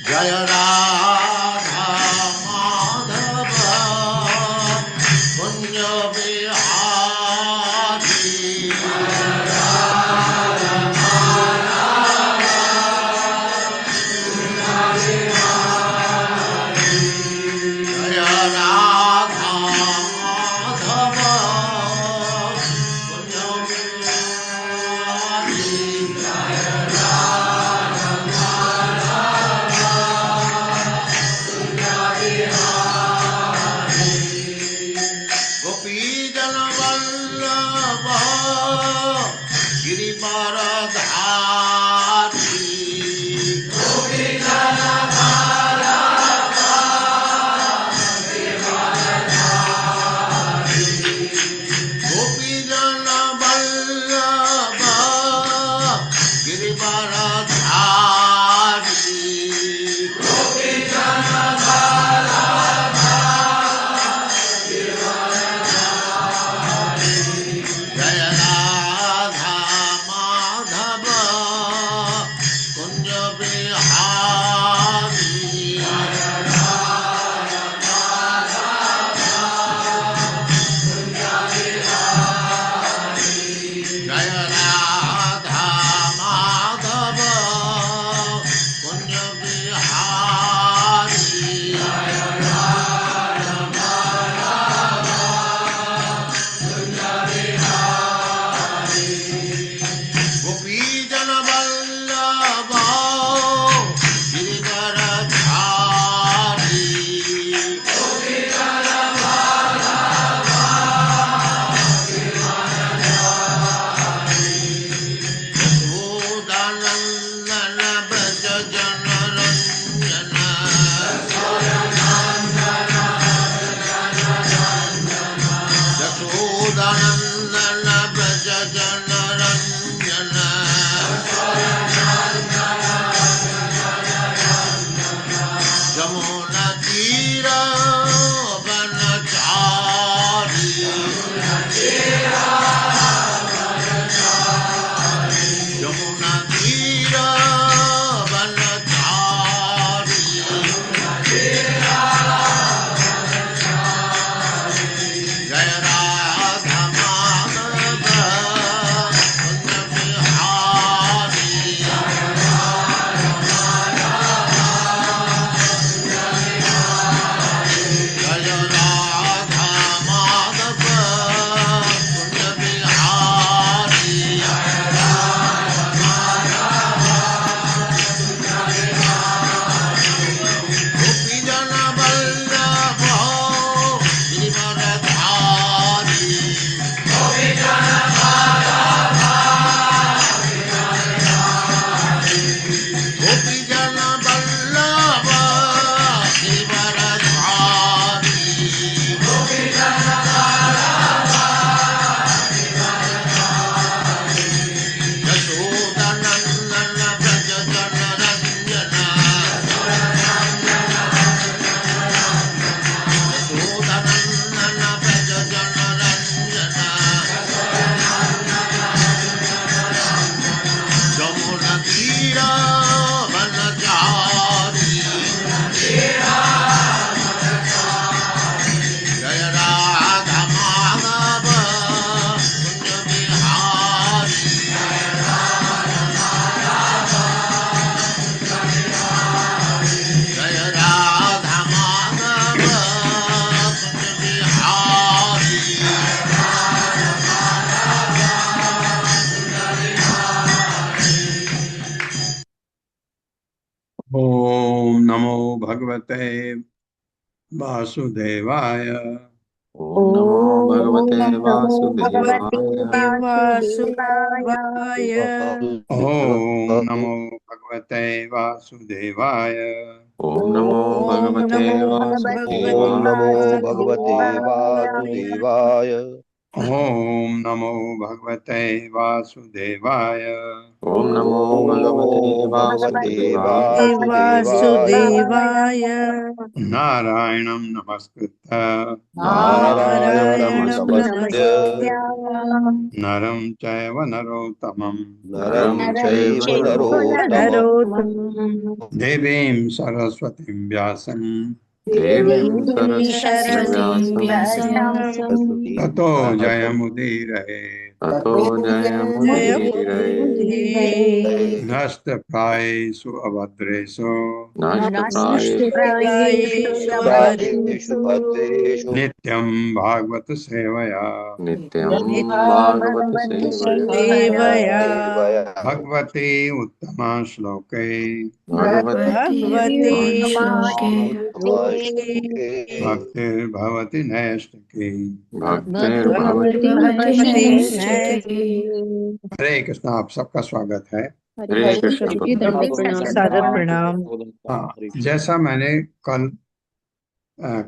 जय राधा माधव कुंज बिहारी जय राधा माधव कुंज बिहारी गोपीजन वल्लभ गिरिवरधारी गोपीजन वल्लभ गिरिवरधारी जय राधा माधव कुंज बिहारी जय राधा माधव कुंज बिहारी गोपीजन वल्लभ गिरिवरधारी यशोदानंदन व्रज जनरंजन यशोदानंदन व्रज जनरंजन जमुना तीर वनचारी यमुना तीर वनचारी जय राधा माधव कुंज बिहारी जय राधा माधव कुंज बिहारी गोपीजन वल्लभ गिरिवरधारी गोपीजन वल्लभ गिरिवरधारी यशोदानंदन व्रज जनरंजन यशोदानंदन व्रज जनरंजन जमुना तीर वनचारी जय राधा माधव कुंज बिहारी जय राधा माधव कुंज बिहारी ओम नमो भगवते वासुदेवाय। ओम नमो भगवते भगवते वासुदेवाय। वासुदेवाय। ओम नमो भगवते वासुदेवाय। ओम नमो भगवते नमो वासुदेवाय। भगवते ओम नमो भगवते वासुदेवाय। वासुदेवाय। ओम नमो भगवते वासुदेवाय। ओम नमो भगवते ओम भगवते वासुदेवाय। वासुदेवाय नारायणं नमस्कृत्य नारायणं नारायणं नारायणं नमस्कृत्य नमस्कृत्य नरं चैव नरोत्तमं नरं नरं चैव चैव नरोत्तमं नरोत्तमम् देवीं सरस्वतीं व्यासं देवीं देवीं सरस्वतीं सरस्वतीं व्यासं व्यासं ततो ततो जयमुदीरये। ततो जयमुदीरये। जयमुदीरये नष्टप्रायेषु अभद्रेषु नष्टप्रायेषु नष्टप्रायेषु प्रायेषु अभद्रेषु भद्रेषु नित्यं भागवत सेवया नित्यं भागवत भगवति सेवया। सेवया सेवया भगवते उत्तमा श्लोके भगवती भगवति उत्तमश्लोके उत्तमाश्लोके भक्तिर्भवति नैष्ठिकी। भक्तिर्भवति भगवति नैष्ठिकी। नैष्ठिकी। हरे कृष्ण। आप सबका स्वागत है। हरे कृष्ण सादर प्रणाम। प्रणाम। हाँ, जैसा मैंने कल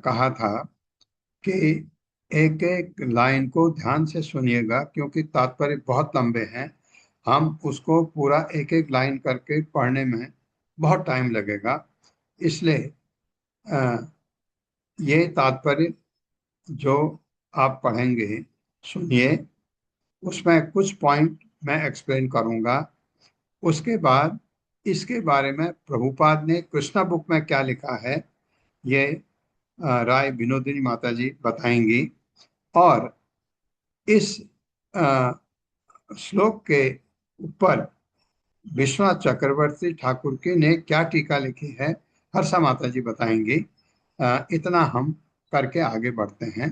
कहा था कि एक एक लाइन को ध्यान से सुनिएगा, क्योंकि तात्पर्य बहुत लंबे हैं। हम उसको पूरा एक एक लाइन करके पढ़ने में बहुत टाइम लगेगा। इसलिए ये तात्पर्य जो आप पढ़ेंगे, सुनिए, उसमें कुछ पॉइंट मैं एक्सप्लेन करूंगा। उसके बाद इसके बारे में प्रभुपाद ने कृष्णा बुक में क्या लिखा है, ये राय विनोदिनी माता जी बताएंगी। और इस श्लोक के ऊपर विश्वनाथ चक्रवर्ती ठाकुर की ने क्या टीका लिखी है, हर्षा माता जी बताएंगी। इतना हम करके आगे बढ़ते हैं।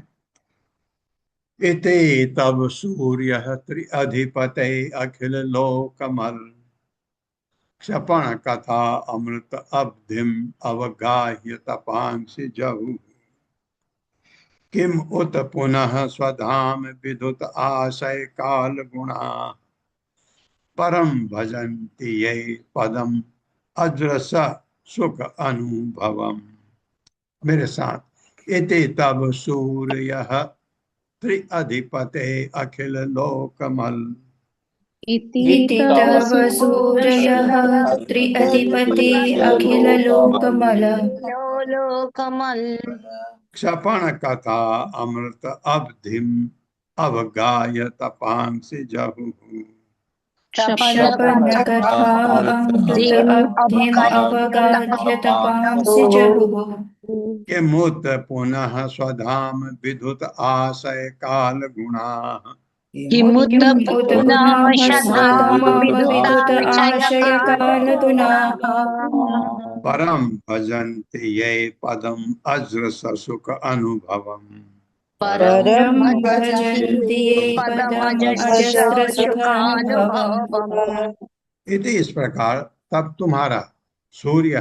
इति तब सूर्य त्रिअधिपते अखिल लोकमल क्षपण कथा अमृत अब्धिम अवगाह्य तपांसि जहु किम उत पुनः स्वधाम विदुत आशय काल गुणा परम भजन्ति ये पदम अजरस सुख अनुभवम। मेरे साथ। इति तब सूर्य त्रिअधिपते अखिल लोकमल इति तव सूरयः त्रिअधिपति अखिललोकमल लोकमल क्षपण कथा अमृत अब्धिम अवगाय तपांसि जहु क्षपणकथा अमृत धीम अब्धिम् अवगाह्य तपांसि जहुः किमुत पुनः स्वधाम विदुत आशय काल गुणा किमुत किम् उत पुनः पुनः शधाम स्वधाम विदुत विदुताशय आशयकालगुणाः परम भजन्ति ये पदम अज्र सुख अनुभवम। परम परं भजन्ति भजन्ति ये पदम् अजस्रसुखानुभवम्। सुखानुभवम्। इति इस प्रकार तब तुम्हारा सूर्य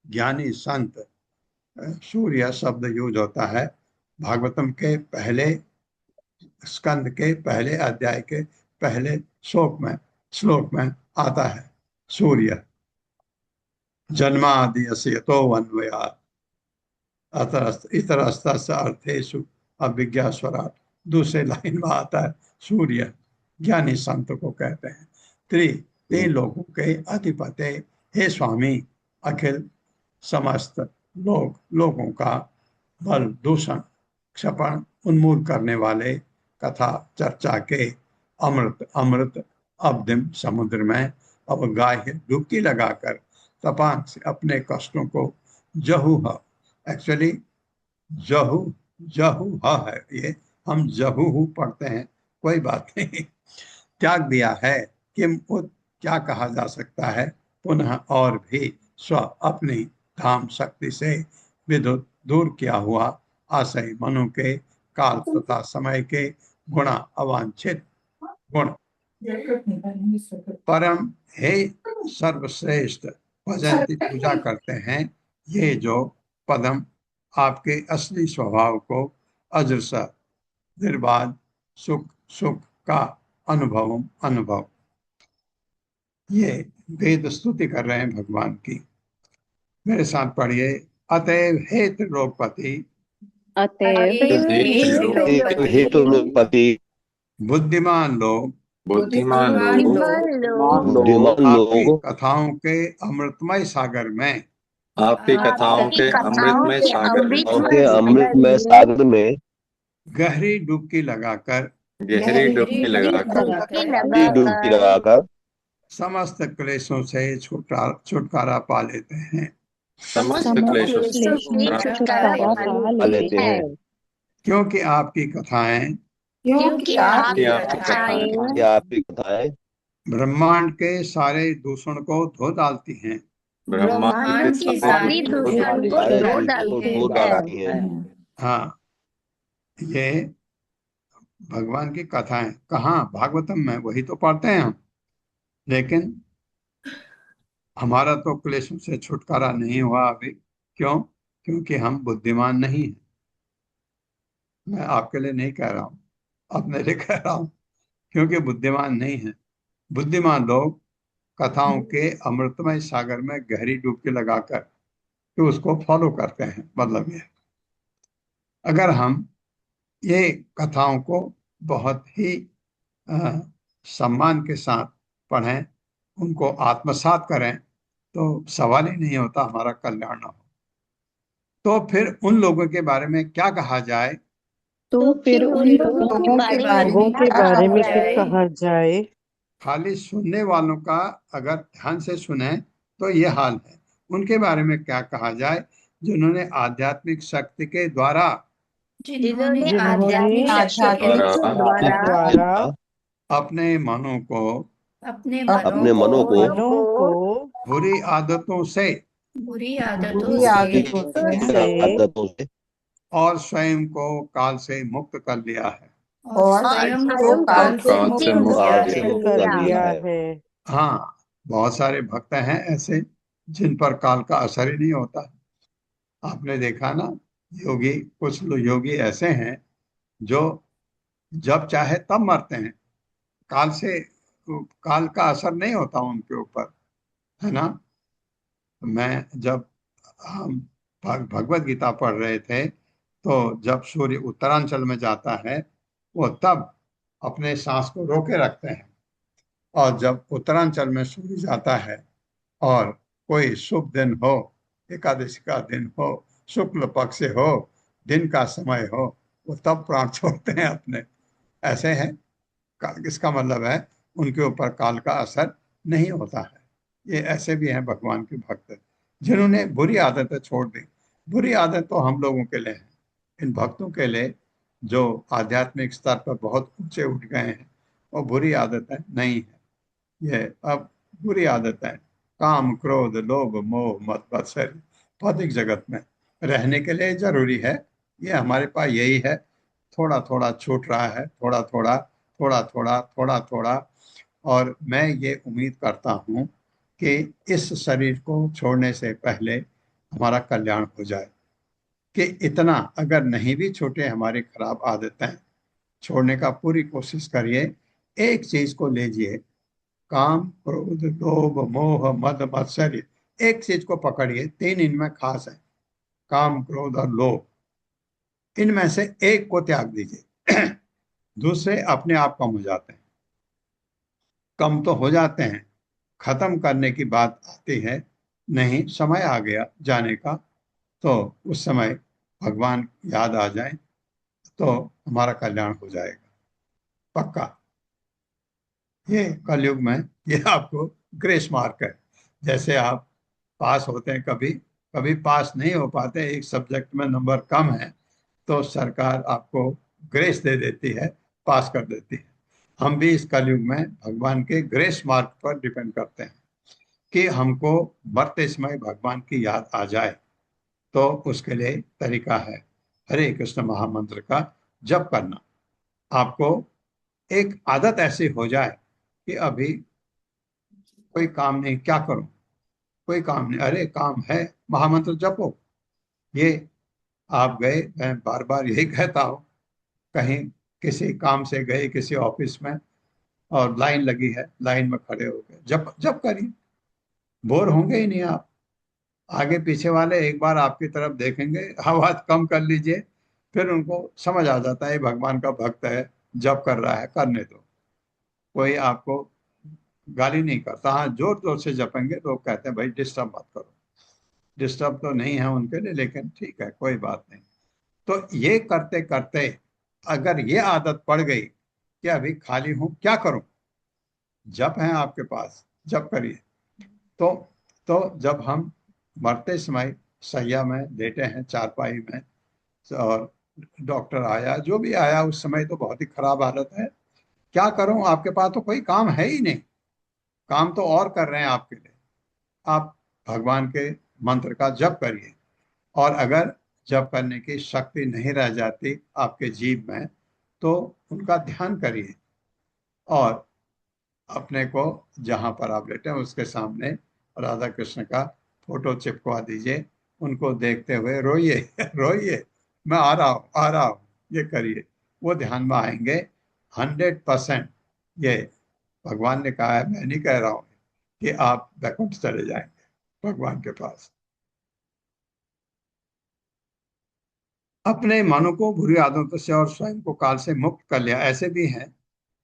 ज्ञानी संत, सूर्य शब्द यूज होता है भागवतम के पहले स्कंद के पहले अध्याय के पहले श्लोक में आता है। सूर्य जन्मादि यतो अन्वयात् इतरस्तस्य अर्थेषु अभिज्ञास्वराट। दूसरे लाइन में आता है सूर्य ज्ञानी संत को कहते हैं। तीन लोगों के अधिपति, हे स्वामी, अखिल समस्त लोगों का बल दूषण क्षपण उन्मूल करने वाले, कथा चर्चा के अमृत अब्धिम समुद्र में अवगाह्य डुबकी लगाकर तपांग से अपने कष्टों को जहू एक्चुअली जहू जहू है, ये हम जहू पढ़ते हैं, कोई बात नहीं, त्याग दिया है। किम उत क्या कहा जा सकता है, पुनः और भी स्व अपनी धाम शक्ति से विद्युत दूर किया हुआ आशय मनु के काल तथा समय के गुणा अवांछित गुण परम हे सर्वश्रेष्ठ भजन की पूजा करते हैं ये जो पदम आपके असली स्वभाव को अजरस निर्बाध सुख का अनुभव। ये वेद स्तुति कर रहे हैं भगवान की। मेरे साथ पढ़िए। अतएव हे त्रिलोकपति अतएव हे हेतु लोकपति बुद्धिमान लोग बुद्धिमान लोग बुद्धिमान लोग बुद्धिमान आपकी लोग कथाओं के अमृतमय सागर में आपकी कथाओं आपकी के कथाओं अमृतमय के सागर में उनके अमृतमय अमृत में सागर में सागर में गहरी डुबकी लगाकर गहरी डुबकी लगाकर डुबकी डुबकी लगाकर लगाकर समस्त क्लेशों से छुटकारा पा लेते हैं, समस्त क्लेशों से क्लेशों से छुटकारा पा पा लेते लेते हैं। हैं, क्योंकि आपकी कथाएं क्योंकि कि आपकी आपकी कथाएं ये आपकी कथाएं ब्रह्मांड के सारे दूषण को धो डालती हैं। ब्रह्मांड के की सारे सारी दूषण को सारे धो दूषण को डालती धो है। डालती हैं। हाँ, ये भगवान की कथाएं कहाँ भागवतम में, वही तो पढ़ते हैं हम, लेकिन हमारा तो क्लेशों से छुटकारा नहीं हुआ अभी। क्यों? क्योंकि हम बुद्धिमान नहीं हैं। मैं आपके लिए नहीं कह रहा हूँ, अपने लिए कह रहा हूँ, क्योंकि बुद्धिमान नहीं है। बुद्धिमान लोग कथाओं के अमृतमय सागर में गहरी डुबकी लगाकर तो उसको फॉलो करते हैं। मतलब ये, अगर हम ये कथाओं को बहुत ही सम्मान के साथ पढ़ें, उनको आत्मसात करें, तो सवाल ही नहीं होता हमारा कल्याण ना हो। तो फिर उन लोगों के बारे में क्या कहा जाए? तो फिर उन लोगों के बारे में क्या कहा जाए? खाली सुनने वालों का अगर ध्यान से सुने तो ये हाल है। उनके बारे में क्या कहा जाए जिन्होंने आध्यात्मिक शक्ति के द्वारा जिन्होंने आध्यात्मिक शक्ति के द्वारा अपने मनों को अपने अपने मनों को बुरी आदतों से बुरी आदतों से और स्वयं को काल से मुक्त कर लिया है। और स्वयं को काल से मुक्त कर लिया है। हाँ, बहुत सारे भक्त हैं ऐसे जिन पर काल का असर ही नहीं होता। आपने देखा ना, योगी, कुछ योगी ऐसे हैं जो जब चाहे तब मरते हैं, काल का असर नहीं होता उनके ऊपर, है ना। मैं जब हम भगवत गीता पढ़ रहे थे तो जब सूर्य उत्तरांचल में जाता है वो तब अपने सांस को रोके रखते हैं, और जब उत्तरांचल में सूर्य जाता है और कोई शुभ दिन हो, एकादशी का दिन हो, शुक्ल पक्ष से हो, दिन का समय हो, वो तब प्राण छोड़ते हैं अपने। ऐसे हैं। इसका मतलब है उनके ऊपर काल का असर नहीं होता है। ये ऐसे भी हैं भगवान के भक्त जिन्होंने बुरी आदतें छोड़ दी। बुरी आदत तो हम लोगों के लिए है, इन भक्तों के लिए जो आध्यात्मिक स्तर पर बहुत ऊंचे उठ गए हैं, वो बुरी आदतें नहीं है। ये अब बुरी आदतें काम, क्रोध, लोभ, मोह, मत, मत्सर्य भौतिक जगत में रहने के लिए जरूरी है। ये हमारे पास यही है, थोड़ा थोड़ा छूट रहा है, थोड़ा थोड़ा थोड़ा थोड़ा थोड़ा थोड़ा। और मैं ये उम्मीद करता हूँ कि इस शरीर को छोड़ने से पहले हमारा कल्याण हो जाए। कि इतना अगर नहीं भी छूटे हमारी खराब आदतें, छोड़ने का पूरी कोशिश करिए। एक चीज को लीजिए, काम, क्रोध, लोभ, मोह, मद, मत्सर्य, एक चीज को पकड़िए। तीन इनमें खास है, काम, क्रोध और लोभ। इनमें से एक को त्याग दीजिए। दूसरे अपने आप कम हो जाते हैं। कम तो हो जाते हैं, खत्म करने की बात आती है नहीं, समय आ गया जाने का, तो उस समय भगवान याद आ जाए तो हमारा कल्याण हो जाएगा पक्का। ये कलयुग में ये आपको ग्रेस मार्क है। जैसे आप पास होते हैं, कभी कभी पास नहीं हो पाते, एक सब्जेक्ट में नंबर कम है, तो सरकार आपको ग्रेस दे देती है, पास कर देती है। हम भी इस कलयुग में भगवान के ग्रेस मार्क पर डिपेंड करते हैं कि हमको मरते समय भगवान की याद आ जाए। तो उसके लिए तरीका है हरे कृष्ण महामंत्र का जप करना। आपको एक आदत ऐसी हो जाए कि अभी कोई काम नहीं, क्या करूं, कोई काम नहीं, अरे काम है, महामंत्र जपो। ये आप गए, मैं बार बार यही कहता हूँ, कहीं किसी काम से गए किसी ऑफिस में और लाइन लगी है, लाइन में खड़े हो गए, जप जप करिए, बोर होंगे ही नहीं आप। आगे पीछे वाले एक बार आपकी तरफ देखेंगे, आवाज कम कर लीजिए, फिर उनको समझ आ जाता है भगवान का भक्त है, जब कर रहा है करने दो, कोई आपको गाली नहीं करता। हाँ, जोर जोर से जपेंगे लोग कहते हैं भाई डिस्टर्ब मत करो। डिस्टर्ब तो नहीं है उनके लिए, लेकिन ठीक है, कोई बात नहीं। तो ये करते करते अगर ये आदत पड़ गई कि अभी खाली हूं क्या करूं, जप है आपके पास, जप करिए। तो जब हम मरते समय सैया में लेटे हैं, चारपाई में, और डॉक्टर आया, जो भी आया, उस समय तो बहुत ही खराब हालत है, क्या करूं, आपके पास तो कोई काम है ही नहीं। काम तो और कर रहे हैं आपके लिए। आप भगवान के मंत्र का जप करिए, और अगर जप करने की शक्ति नहीं रह जाती आपके जीव में, तो उनका ध्यान करिए, और अपने को जहां पर आप लेटे हैं उसके सामने राधा कृष्ण का फोटो चिपकवा दीजिए, उनको देखते हुए रोइए रोइए, मैं आ रहा हूँ आ रहा हूँ, ये करिए। वो ध्यान में आएंगे 100%। ये भगवान ने कहा है, मैं नहीं कह रहा हूँ, कि आप वैकुंठ चले जाएंगे भगवान के पास। अपने मन को बुरी आदतों से और स्वयं को काल से मुक्त कर लिया, ऐसे भी हैं,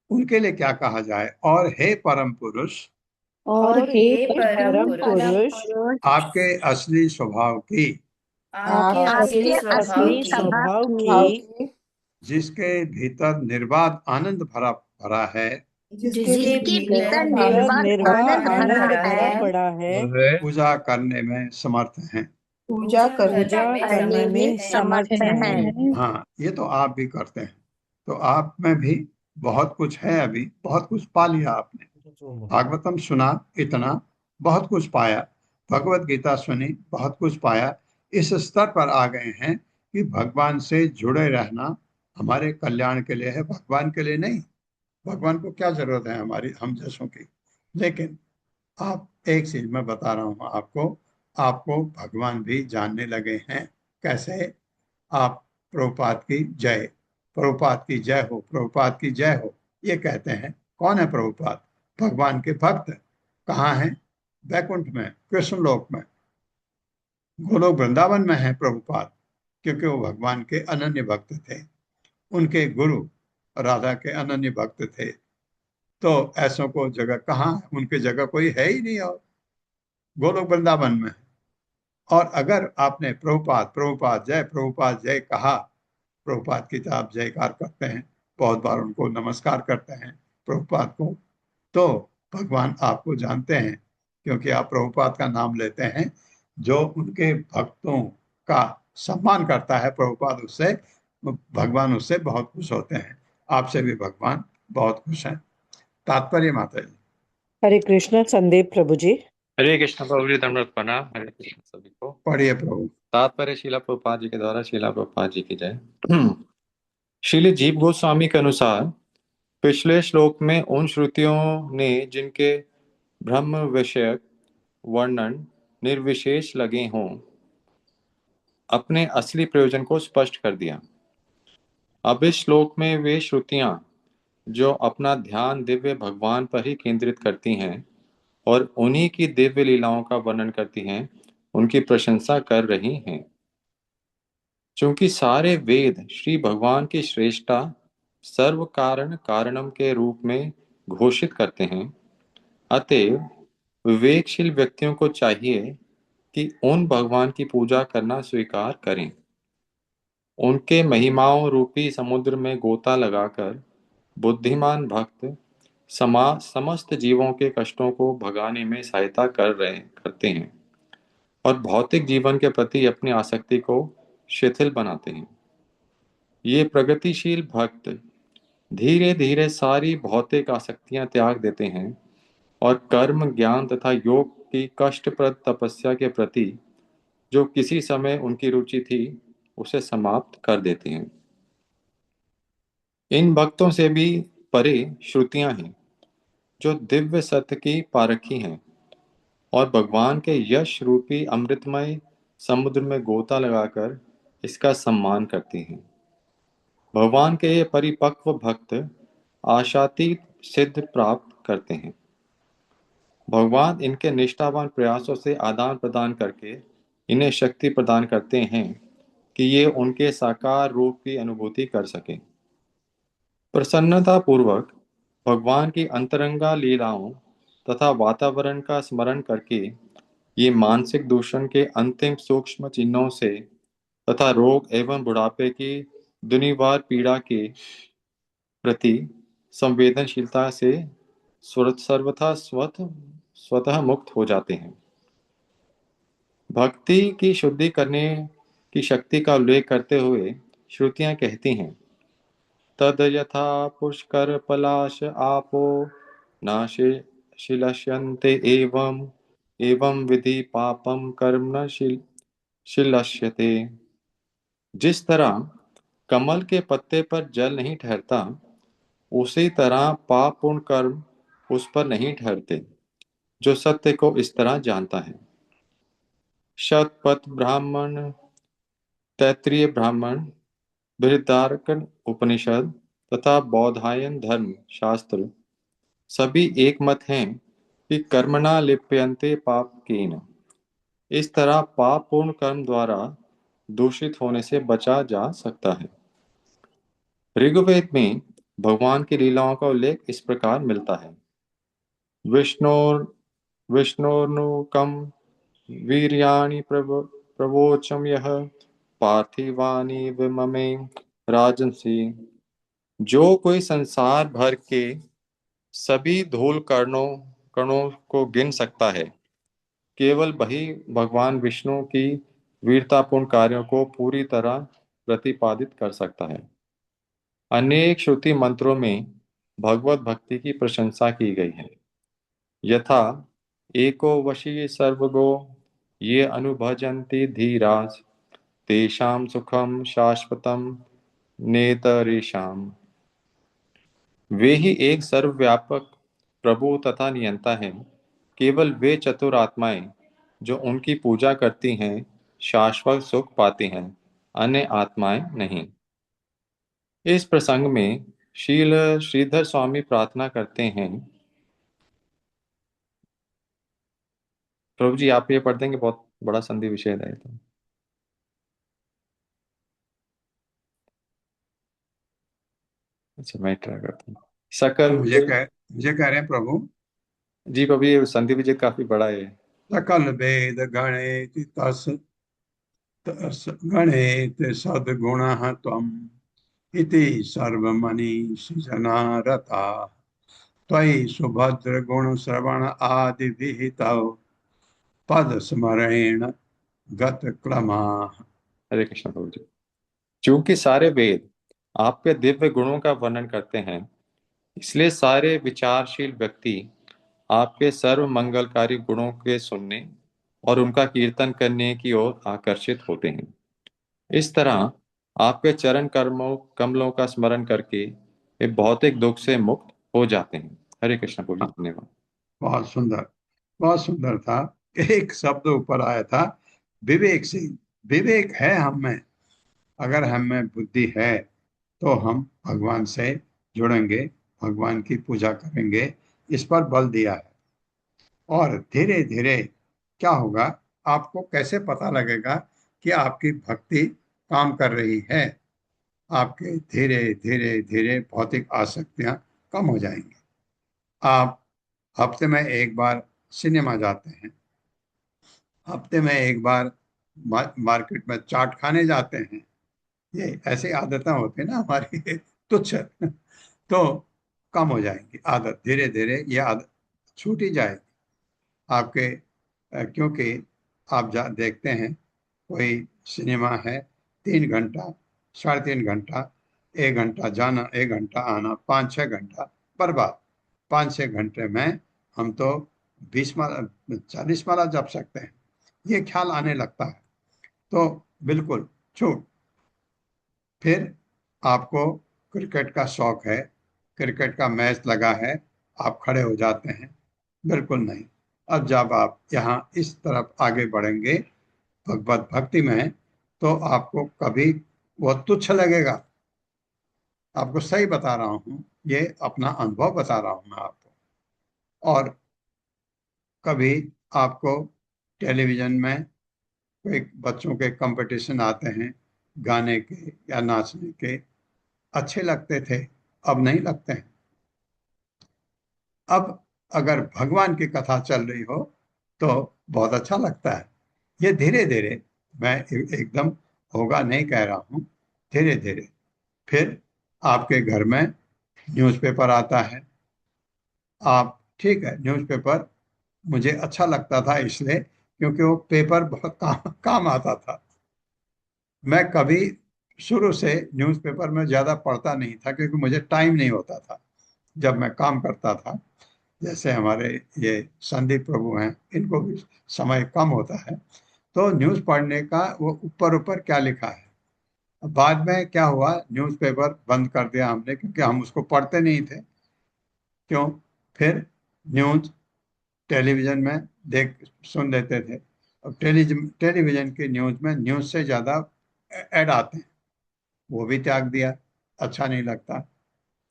उनके लिए क्या कहा जाए। और हे परम पुरुष, और हे हे परम परम पुरुष, पुरुष, आपके असली स्वभाव की, आपके असली आपके स्वभाव असली की, स्वभाव की, जिसके भीतर निर्बाध आनंद भरा भरा है, जिसके भीतर भीतर निर्वाह आनंद आनंद भरा भरा है, पड़ा है, पूजा करने में समर्थ हैं। पूजा पूजा करने में समर्थ समर्थ हैं। हाँ, ये तो आप भी करते हैं, तो आप में भी बहुत कुछ है, अभी बहुत कुछ पा लिया आपने। भागवतम सुना, इतना बहुत कुछ पाया। भगवत गीता सुनी, बहुत कुछ पाया। इस स्तर पर आ गए हैं कि भगवान से जुड़े रहना हमारे कल्याण के लिए है, भगवान के लिए नहीं। भगवान को क्या जरूरत है हमारी, हम जैसों की। लेकिन आप, एक चीज मैं बता रहा हूँ आपको, आपको भगवान भी जानने लगे हैं। कैसे? आप प्रभुपाद की जय, प्रभुपाद की जय हो, प्रभुपाद की जय हो, ये कहते हैं। कौन है प्रभुपाद? भगवान के भक्त। कहाँ हैं? वैकुंठ में, कृष्ण लोक में, गोलोक वृंदावन में है प्रभुपाद, क्योंकि वो भगवान के अनन्य भक्त थे। उनके गुरु राधा के अनन्य भक्त थे। तो ऐसों को जगह कहाँ है? उनकी जगह कोई है ही नहीं, और गोलोक वृंदावन में है। और अगर आपने प्रभुपाद प्रभुपाद जय, प्रभुपाद जय कहा, प्रभुपाद की आप जयकार करते हैं, बहुत बार उनको नमस्कार करते हैं प्रभुपाद को, तो भगवान आपको जानते हैं, क्योंकि आप प्रभुपाद का नाम लेते हैं। जो उनके भक्तों का सम्मान करता है प्रभुपाद, उससे भगवान उससे बहुत खुश होते हैं। आपसे भी भगवान बहुत खुश हैं। तात्पर्य माता जी। हरे कृष्ण संदीप प्रभु जी। हरे कृष्ण प्रभु जी, दंडवत प्रणाम। हरे कृष्ण सभी को। पढ़िए प्रभु। तात्पर्य शीला प्रभुपाद जी के द्वारा। शीला प्रभुपाद जी की जय। श्रील जीव गोस्वामी के अनुसार पिछले श्लोक में उन श्रुतियों ने जिनके ब्रह्म विषयक वर्णन निर्विशेष लगे हों, अपने असली प्रयोजन को स्पष्ट कर दिया। अब इस श्लोक में वे श्रुतियां जो अपना ध्यान दिव्य भगवान पर ही केंद्रित करती हैं और उन्हीं की दिव्य लीलाओं का वर्णन करती हैं, उनकी प्रशंसा कर रही हैं। चूंकि सारे वेद श्री भगवान की श्रेष्ठता सर्व कारण कारणम के रूप में घोषित करते हैं, अतएव विवेकशील व्यक्तियों को चाहिए कि उन भगवान की पूजा करना स्वीकार करें। उनके महिमाओं रूपी समुद्र में गोता लगाकर बुद्धिमान भक्त समस्त जीवों के कष्टों को भगाने में सहायता करते हैं और भौतिक जीवन के प्रति अपनी आसक्ति को शिथिल बनाते हैं। ये प्रगतिशील भक्त धीरे धीरे सारी भौतिक आसक्तियां त्याग देते हैं और कर्म, ज्ञान तथा योग की कष्टप्रद तपस्या के प्रति जो किसी समय उनकी रुचि थी, उसे समाप्त कर देते हैं। इन भक्तों से भी परे श्रुतियां हैं जो दिव्य सत्य की पारखी हैं और भगवान के यश रूपी अमृतमय समुद्र में गोता लगाकर इसका सम्मान करती हैं। भगवान के ये परिपक्व भक्त आशातीत सिद्ध प्राप्त करते हैं। भगवान इनके निष्ठावान प्रयासों से आदान प्रदान करके इन्हें शक्ति प्रदान करते हैं कि ये उनके साकार रूप की अनुभूति कर सकें। प्रसन्नता पूर्वक भगवान की अंतरंगा लीलाओं तथा वातावरण का स्मरण करके ये मानसिक दूषण के अंतिम सूक्ष्म चिन्हों से तथा रोग एवं बुढ़ापे की दुनिवार पीड़ा के प्रति संवेदनशीलता से सर्वथा स्वतः मुक्त हो जाते हैं। भक्ति की शुद्धि करने की शक्ति का उल्लेख करते हुए श्रुतियां कहती हैं, तद यथा पुष्कर पलाश आपो नाशे शिलष्यन्ते एवं एवं विधि पापम कर्म न शिलष्यते। जिस तरह कमल के पत्ते पर जल नहीं ठहरता, उसी तरह पाप पूर्ण कर्म उस पर नहीं ठहरते जो सत्य को इस तरह जानता है। शतपथ ब्राह्मण, तैत्तिरीय ब्राह्मण, बृहदारण्यक उपनिषद तथा बौधायन धर्म शास्त्र सभी एक मत हैं कि कर्मणा लिप्यन्ते पापकेन। इस तरह पाप पूर्ण कर्म द्वारा दूषित होने से बचा जा सकता है। ऋग्वेद में भगवान की लीलाओं का उल्लेख इस प्रकार मिलता है, विष्णोर्नुकम वीर्याणि प्रवोचम यह पार्थिवानि विममे राजंसि। जो कोई संसार भर के सभी धूल कणों कणों को गिन सकता है, केवल वही भगवान विष्णु की वीरतापूर्ण कार्यों को पूरी तरह प्रतिपादित कर सकता है। अनेक श्रुति मंत्रों में भगवत भक्ति की प्रशंसा की गई है, यथा एको वशी सर्वगो ये अनुभजन्ति धीराज तेषां सुखम शाश्वतम नेतरेषाम। वे ही एक सर्वव्यापक प्रभु तथा नियंता हैं। केवल वे चतुर आत्माएं जो उनकी पूजा करती हैं शाश्वत सुख पाती हैं, अन्य आत्माएं नहीं। इस प्रसंग में शील श्रीधर स्वामी प्रार्थना करते हैं, प्रभु जी आप ये पढ़ देंगे, बहुत बड़ा संधि विषय है तो। अच्छा मैं ट्राई करता हूँ। सकल मुझे कह रहे हैं प्रभु जी प्रभु, ये संधि विजय काफी बड़ा है। सकल वेद गणेति तस गणेत सद्गुण त्वम् इति सर्वमनीषि जना रता त्वयि सुभद्र गुण श्रवण आदि विहितौ पद स्मरेण गत क्लमा। हरे कृष्ण प्रभु जी। चूंकि सारे वेद आपके दिव्य गुणों का वर्णन करते हैं, इसलिए सारे विचारशील व्यक्ति आपके सर्व मंगलकारी गुणों के सुनने और उनका कीर्तन करने की ओर आकर्षित होते हैं। इस तरह आपके चरण कर्मों कमलों का स्मरण करके वे भौतिक दुख से मुक्त हो जाते हैं। हरे कृष्ण प्रभु जी, धन्यवाद। बहुत सुंदर था। एक शब्द ऊपर आया था, विवेक से। विवेक है हम में, अगर हम में बुद्धि है तो हम भगवान से जुड़ेंगे, भगवान की पूजा करेंगे, इस पर बल दिया है। और धीरे धीरे क्या होगा, आपको कैसे पता लगेगा कि आपकी भक्ति काम कर रही है? आपके धीरे धीरे धीरे भौतिक आसक्तियां कम हो जाएंगी। आप हफ्ते में एक बार सिनेमा जाते हैं, हफ्ते में एक बार मार्केट में चाट खाने जाते हैं, ये ऐसी आदतें होती है ना हमारी तुच्छ, तो कम हो जाएंगी आदत। धीरे धीरे ये आदत छूट ही जाएगी आपके। क्योंकि आप देखते हैं कोई सिनेमा है, 3 घंटा, 3.5 घंटा, 1 घंटा जाना 1 घंटा आना, 5-6 घंटा बर्बाद। 5-6 घंटे में हम तो 20 माला 40 माला जप सकते हैं, ये ख्याल आने लगता है तो बिल्कुल छूट। फिर आपको क्रिकेट का शौक है, क्रिकेट का मैच लगा है, आप खड़े हो जाते हैं, बिल्कुल नहीं। अब जब आप यहाँ इस तरफ आगे बढ़ेंगे भगवत भक्ति में, तो आपको कभी वो तुच्छ लगेगा। आपको सही बता रहा हूँ, ये अपना अनुभव बता रहा हूँ मैं आपको। और कभी आपको टेलीविजन में कोई बच्चों के कंपटीशन आते हैं, गाने के या नाचने के, अच्छे लगते थे, अब नहीं लगते हैं। अब अगर भगवान की कथा चल रही हो तो बहुत अच्छा लगता है। ये धीरे धीरे, मैं एकदम होगा नहीं कह रहा हूँ, धीरे धीरे फिर आपके घर में न्यूज़पेपर आता है। आप ठीक है, न्यूज़पेपर मुझे अच्छा लगता था इसलिए क्योंकि वो पेपर बहुत काम आता था। मैं कभी शुरू से न्यूज़पेपर में ज़्यादा पढ़ता नहीं था क्योंकि मुझे टाइम नहीं होता था जब मैं काम करता था। जैसे हमारे ये संदीप प्रभु हैं, इनको भी समय कम होता है, तो न्यूज़ पढ़ने का वो ऊपर ऊपर क्या लिखा है। बाद में क्या हुआ, न्यूज़पेपर बंद कर दिया हमने क्योंकि हम उसको पढ़ते नहीं थे। क्यों? फिर न्यूज़ टेलीविज़न में देख सुन लेते थे। अब टेलीविज़न की न्यूज़ में न्यूज़ से ज़्यादा ऐड आते हैं, वो भी त्याग दिया, अच्छा नहीं लगता।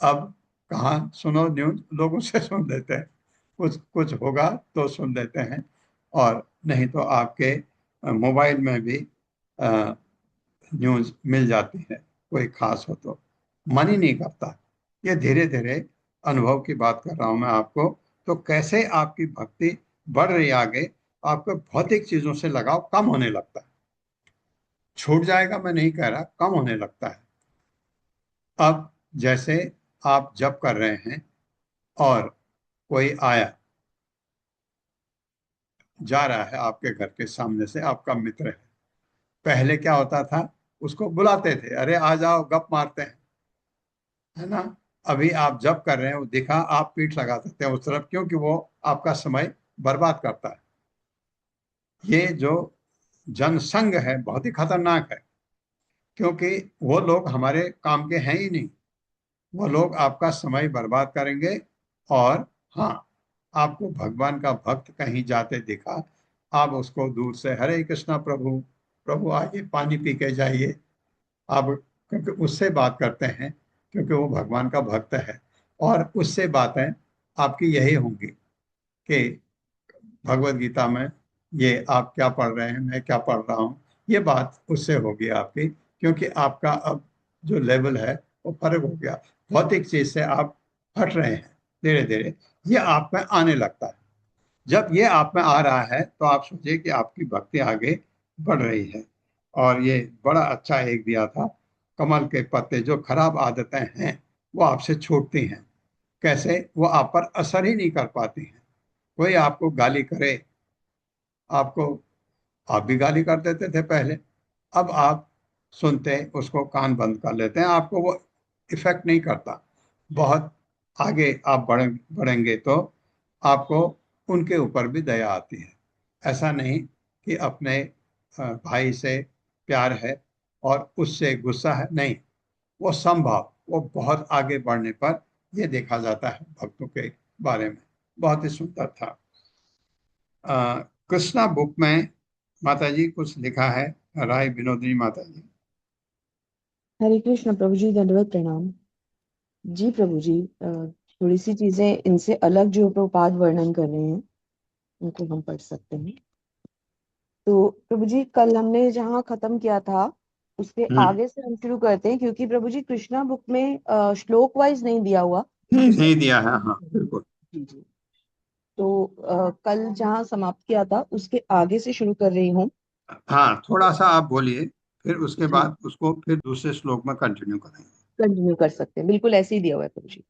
अब कहाँ सुनो न्यूज़, लोगों से सुन लेते हैं, कुछ कुछ होगा तो सुन लेते हैं, और नहीं तो आपके मोबाइल में भी न्यूज़ मिल जाती है, कोई खास हो तो। मन ही नहीं करता। ये धीरे धीरे अनुभव की बात कर रहा हूं मैं आपको। तो कैसे आपकी भक्ति बढ़ रही है आगे, आपको भौतिक चीजों से लगाव कम होने लगता है। छूट जाएगा मैं नहीं कह रहा, कम होने लगता है। अब जैसे आप जप कर रहे हैं और कोई आया, जा रहा है आपके घर के सामने से, आपका मित्र है। पहले क्या होता था, उसको बुलाते थे, अरे आ जाओ गप मारते हैं, है ना। अभी आप जब कर रहे हैं, वो दिखा, आप पीठ लगा सकते हैं उस तरफ, क्योंकि वो आपका समय बर्बाद करता है। ये जो जनसंग है बहुत ही खतरनाक है, क्योंकि वो लोग हमारे काम के हैं ही नहीं। वो लोग आपका समय बर्बाद करेंगे। और हाँ, आपको भगवान का भक्त कहीं जाते दिखा, आप उसको दूर से हरे कृष्णा प्रभु, प्रभु आइए पानी पी के जाइए, आप, क्योंकि उससे बात करते हैं, क्योंकि वो भगवान का भक्त है। और उससे बातें आपकी यही होंगी कि भगवत गीता में ये आप क्या पढ़ रहे हैं, मैं क्या पढ़ रहा हूँ, ये बात उससे होगी आपकी, क्योंकि आपका अब जो लेवल है वो फर्क हो गया। भौतिक चीज से आप हट रहे हैं धीरे धीरे, ये आप में आने लगता है। जब ये आप में आ रहा है तो आप सोचिए कि आपकी भक्ति आगे बढ़ रही है। और ये बड़ा अच्छा एक दिया था, कमल के पत्ते, जो खराब आदतें हैं वो आपसे छूटती हैं। कैसे? वो आप पर असर ही नहीं कर पाती हैं। कोई आपको गाली करे, आपको, आप भी गाली कर देते थे पहले, अब आप सुनते उसको कान बंद कर लेते हैं, आपको वो इफेक्ट नहीं करता। बहुत आगे आप बढ़ेंगे तो आपको उनके ऊपर भी दया आती है। ऐसा नहीं कि अपने भाई से प्यार है और उससे गुस्सा है, नहीं, वो समभाव, वो बहुत आगे बढ़ने पर ये देखा जाता है भक्तों के बारे में। बहुत ही सुंदर था। कृष्णा बुक में माता जी कुछ लिखा है, राय विनोदिनी माता जी। हरे कृष्ण प्रभु जी, दंडवत प्रणाम। जी प्रभु जी, थोड़ी सी चीजें इनसे अलग जो प्रभुपाद वर्णन कर रहे हैं उनको हम पढ़ सकते हैं। तो प्रभु जी, कल हमने जहाँ खत्म किया था उसके आगे से हम शुरू करते हैं, क्योंकि प्रभु जी कृष्णा बुक में श्लोक वाइज नहीं दिया हुआ। नहीं दिया है, हाँ बिल्कुल। जी जी। तो कल जहाँ समाप्त किया था उसके आगे से शुरू कर रही हूँ। हाँ, थोड़ा सा आप बोलिए, फिर उसके जी, बाद उसको फिर दूसरे श्लोक में कंटिन्यू करेंगे। कंटिन्यू कर सकते हैं, बिल्कुल ऐसे ही दिया हुआ है प्रभु जी।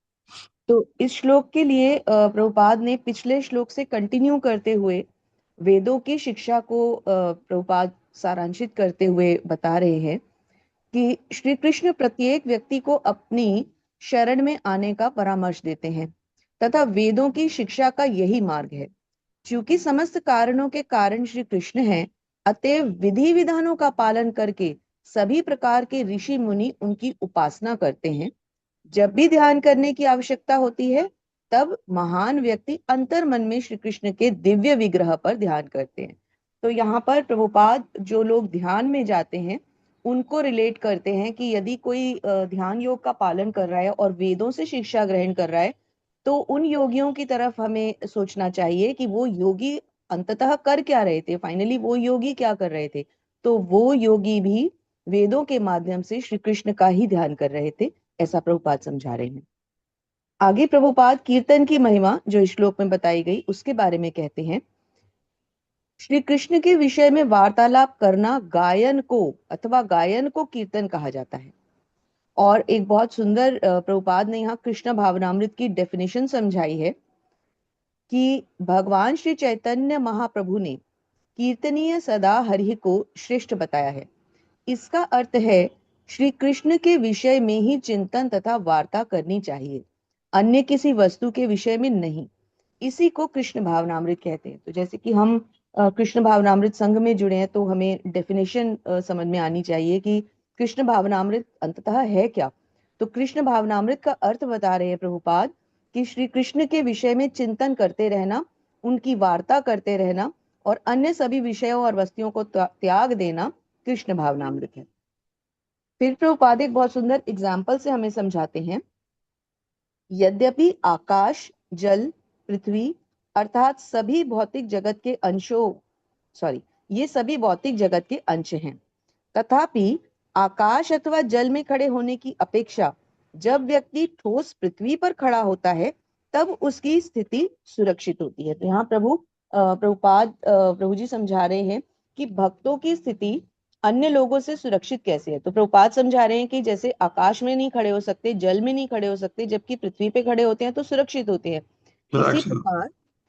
तो इस श्लोक के लिए प्रभुपाद ने पिछले श्लोक से कंटिन्यू करते हुए वेदों की शिक्षा को प्रभुपाद सारांशित करते हुए बता रहे हैं कि श्री कृष्ण प्रत्येक व्यक्ति को अपनी शरण में आने का परामर्श देते हैं तथा वेदों की शिक्षा का यही मार्ग है। चूंकि समस्त कारणों के कारण श्री कृष्ण हैं, अतएव विधि विधानों का पालन करके सभी प्रकार के ऋषि मुनि उनकी उपासना करते हैं। जब भी ध्यान करने की आवश्यकता होती है, तब महान व्यक्ति अंतर मन में श्री कृष्ण के दिव्य विग्रह पर ध्यान करते हैं। तो यहाँ पर प्रभुपाद जो लोग ध्यान में जाते हैं उनको रिलेट करते हैं कि यदि कोई ध्यान योग का पालन कर रहा है और वेदों से शिक्षा ग्रहण कर रहा है, तो उन योगियों की तरफ हमें सोचना चाहिए कि वो योगी अंततः कर क्या रहे थे, फाइनली वो योगी क्या कर रहे थे। तो वो योगी भी वेदों के माध्यम से श्री कृष्ण का ही ध्यान कर रहे थे, ऐसा प्रभुपाद समझा रहे हैं। आगे प्रभुपाद कीर्तन की महिमा जो इस श्लोक में बताई गई उसके बारे में कहते हैं, श्री कृष्ण के विषय में वार्तालाप करना गायन को अथवा गायन को कीर्तन कहा जाता है। और एक बहुत सुंदर प्रभुपाद ने यहाँ कृष्ण भावनामृत की डेफिनेशन समझाई है कि भगवान श्री चैतन्य महाप्रभु ने कीर्तनीय सदा हरि को श्रेष्ठ बताया है। इसका अर्थ है श्री कृष्ण के विषय में ही चिंतन तथा वार्ता करनी चाहिए, अन्य किसी वस्तु के विषय में नहीं। इसी को कृष्ण भावनामृत कहते हैं। तो जैसे कि हम कृष्ण भावनामृत संघ में जुड़े हैं तो हमें डेफिनेशन समझ में आनी चाहिए कि कृष्ण भावनामृत अंततः है क्या। तो कृष्ण भावनामृत का अर्थ बता रहे हैं प्रभुपाद कि श्री कृष्ण के विषय में चिंतन करते रहना, उनकी वार्ता करते रहना और अन्य सभी विषयों और वस्तुओं को त्याग देना कृष्ण भावनामृत है। फिर प्रभुपाद एक बहुत सुंदर एग्जाम्पल से हमें समझाते हैं, यद्यपि आकाश, जल, पृथ्वी अर्थात सभी भौतिक जगत के ये सभी भौतिक जगत के अंश हैं, तथापि आकाश अथवा जल में खड़े होने की अपेक्षा जब व्यक्ति ठोस पृथ्वी पर खड़ा होता है तब उसकी स्थिति सुरक्षित होती है। तो यहाँ प्रभु जी समझा रहे हैं कि भक्तों की स्थिति अन्य लोगों से सुरक्षित कैसे है। तो प्रभुपाद समझा रहे हैं कि जैसे आकाश में नहीं खड़े हो सकते, जल में नहीं खड़े हो सकते, जबकि पृथ्वी पे खड़े होते हैं तो सुरक्षित होते हैं। इसी प्रकार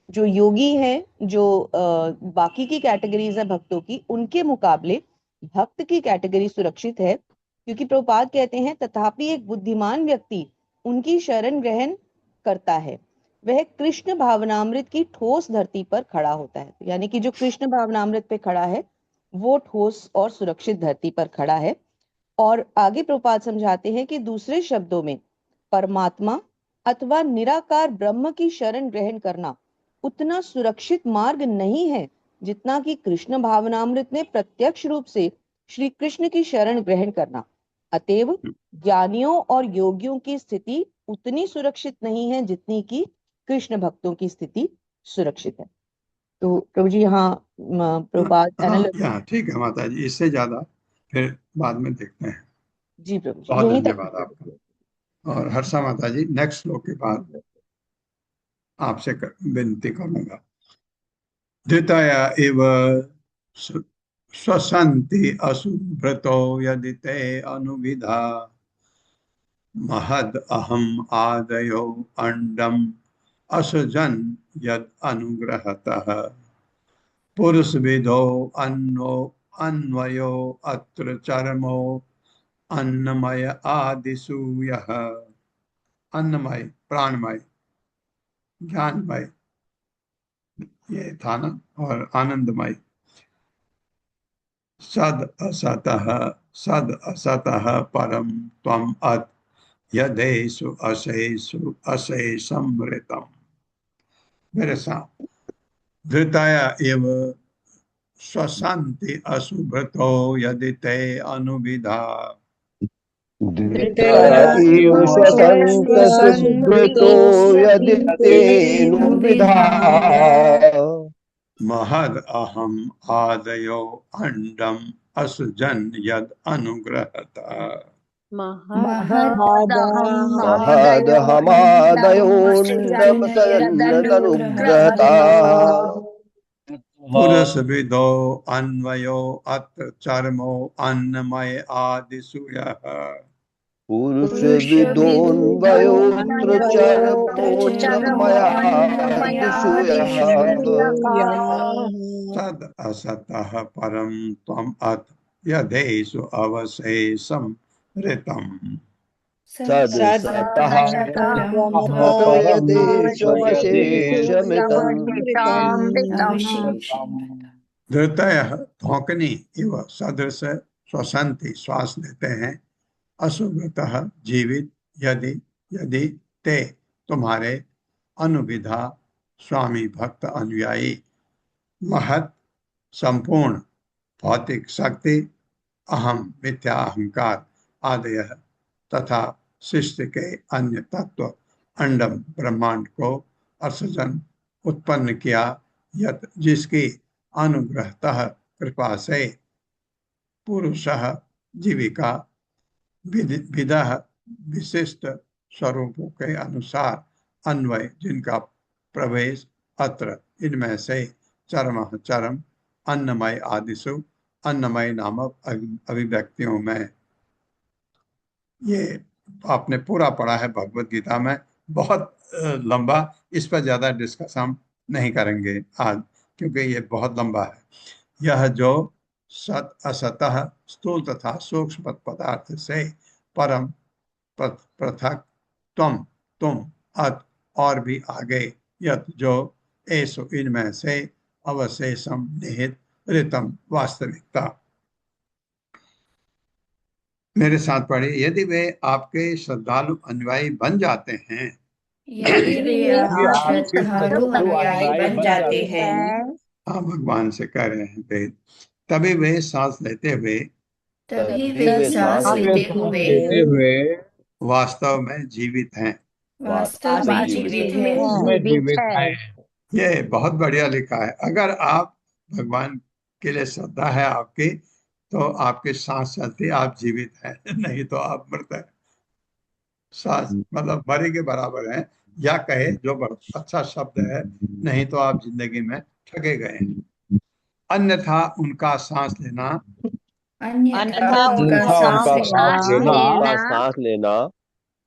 जो योगी हैं, जो बाकी की कैटेगरीज है भक्तों की, उनके मुकाबले भक्त की कैटेगरी सुरक्षित है, क्योंकि प्रभुपाद कहते हैं तथापि एक बुद्धिमान व्यक्ति उनकी शरण ग्रहण करता है, वह कृष्ण भावनामृत की ठोस धरती पर खड़ा होता है। यानी कि जो कृष्ण भावनामृत पे खड़ा है वो ठोस और सुरक्षित धरती पर खड़ा है। और आगे प्रभुपाद समझाते हैं कि दूसरे शब्दों में परमात्मा अथवा निराकार ब्रह्म की शरण ग्रहण करना उतना सुरक्षित मार्ग नहीं है जितना कि कृष्ण भावनामृत में प्रत्यक्ष रूप से श्री कृष्ण की शरण ग्रहण करना। अतएव ज्ञानियों और योगियों की स्थिति उतनी सुरक्षित नहीं है जितनी कि कृष्ण भक्तों की स्थिति सुरक्षित है। तो प्रभु जी यहाँ प्रभुपाद हाँ, ठीक है माता जी, इससे ज्यादा फिर बाद में देखते हैं। जी प्रभु जी, बहुत यहीं तक धन्यवाद आपका। और हर्षा माता जी, नेक्स्ट श्लोक के बाद आपसे विनती करूंगा। धृतया इव स्वसन्ति असुभृतो यदि ते अनुविधा महद अहम आदयो अंडम असजन यद अनुग्रहतः पुरुषविदो अन्वयो अत्र चरमो अन्नमय आदिषु यः। अन्नमय प्राणमय ज्ञानमय ये था ना, और आनंदमय। सद असतः परम त्वम अत यदेषु अशेषु अशेषमृतम। मेरे साथ, धृतया एव स्वशांति अशुभ्रतो यदि ते अनुविधा धृतया इव स्वसन्तसुभृतो यदि तेऽनुविधा महद अहम आदयो अंडम असुजन यद अनुग्रहता महदहमादयोऽण्डमसन्नदनुग्रहता पुरुषविदो अन्वयो अत्र चर्मो अन्नमय आदिषु यः। पुरुषविदोऽन्वयोऽत्र चरमोऽन्नमयादिषु यः। सद असतः परम त्वम अत यदेषु अवशेषम ऋतम्। सदसतः यदेष्वशेषमृतम्। धृतय धोकनी इव सदृश श्वसन्ति श्वास लेते हैं, अशुभ्रतः जीवित यदि यदि ते तुम्हारे अनुविधा स्वामी भक्त अनुयायी महत संपूर्ण भौतिक शक्ति अहम मिथ्या अहंकार आदय तथा शिष्य के अन्य तत्व अंडम ब्रह्मांड को असृजन उत्पन्न किया, यत जिसकी अनुग्रहतः कृपा से पुरुषः जीविका विदः विशिष्ट स्वरूपों के अनुसार अन्वय जिनका प्रवेश अत्र इनमें से चरम चरम अन्नमय आदिशु अन्नमय नामक अभिव्यक्तियों में। ये आपने पूरा पढ़ा है भगवत गीता में, बहुत लंबा, इस पर ज्यादा डिस्कस हम नहीं करेंगे आज क्योंकि ये बहुत लंबा है। यह जो सत असतः स्थूल तथा सूक्ष्म पदार्थ से परम पृथक तुम अत और भी आगे यत जो ऐसो इनमें से अवशेषम निहित ऋतम वास्तविकता। मेरे साथ पढ़े, यदि वे आपके श्रद्धालु अनुयायी बन जाते हैं, यदि वे आपके श्रद्धालु अनुयायी बन जाते हैं, हाँ भगवान से कह रहे हैं वेद, तभी वे सांस लेते हुए तभी वे सांस लेते हुए वास्तव में जीवित हैं। वास्तव में जीवित हैं। ये बहुत बढ़िया लिखा है। अगर आप भगवान के लिए श्रद्धा है आपकी, तो आपके सांस चलती, आप जीवित हैं, नहीं तो आप मृत हैं। सांस मतलब मरे के बराबर है, या कहे जो अच्छा शब्द है, नहीं तो आप जिंदगी में ठगे गए हैं। अन्यथा उनका सांस लेना अन्यथा उनका सांस लेना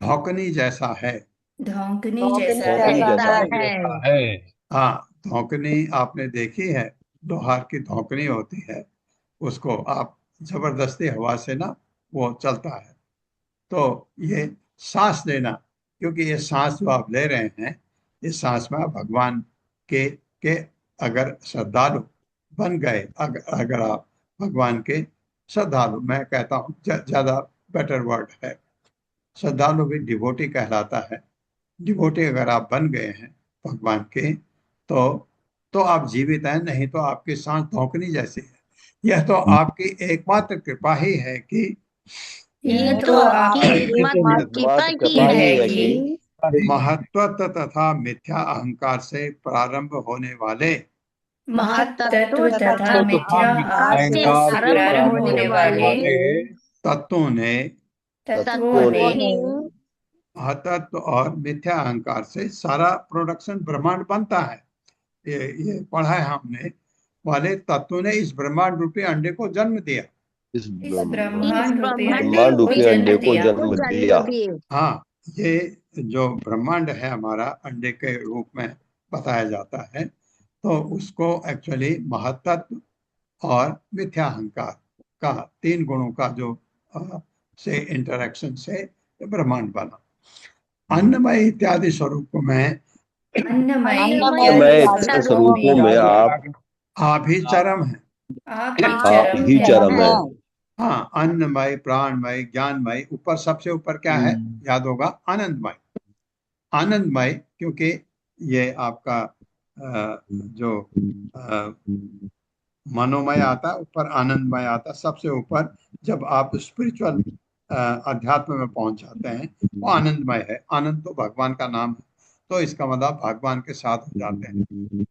धौकनी जैसा है। धौंकनी जैसा धौंकनी जैसा है। हाँ, धौकनी आपने देखी है, लोहार की धौकनी होती है, उसको आप जबरदस्ती हवा से ना वो चलता है। तो ये सांस लेना, क्योंकि ये सांस जो आप ले रहे हैं, इस सांस में आप भगवान के अगर श्रद्धालु बन गए, अगर आप भगवान के श्रद्धालु, मैं कहता हूँ ज्यादा बेटर वर्ड है, श्रद्धालु भी डिवोटी कहलाता है। डिवोटी अगर आप बन गए हैं भगवान के, तो आप जीवित हैं, नहीं तो आपकी सांस धौंकनी जैसी है। यह तो आपकी एकमात्र कृपा ही है कि यह तो आपकी एकमात्र कृपा ही है कि महत्व तथा मिथ्या अहंकार से प्रारंभ होने वाले महत्त्व तथा मिथ्या अहंकार से प्रारंभ होने वाले तत्वों ने महत्त्व और मिथ्या अहंकार से सारा प्रोडक्शन ब्रह्मांड बनता है। ये पढ़ा है हमने, वाले तत्वों ने इस ब्रह्मांड रूपी अंडे को जन्म दिया। इस ब्रह्मांड रूपी ब्रह्मांड रूपी अंडे को जन्म दिया। हाँ, ये जो ब्रह्मांड है हमारा अंडे के रूप में बताया जाता है, तो उसको एक्चुअली महत्त्व और मिथ्या अहंकार का, तीन गुणों का जो से इंटरेक्शन से ब्रह्मांड बना। अन्नमय इत्यादि स्वरूपों में अन्नमय स्वरूपों में आप ही चरम है। आप ही चरम है। हाँ, अन्नमय, प्राणमय, ज्ञानमय, ऊपर सबसे ऊपर क्या है याद होगा, आनंदमय। आनंदमय क्योंकि ये आपका जो मनोमय आता है, ऊपर आनंदमय आता है, सबसे ऊपर जब आप स्पिरिचुअल अध्यात्म में पहुंच जाते हैं वो आनंदमय है। आनंद तो भगवान का नाम है, तो इसका मतलब भगवान के साथ हो जाते हैं।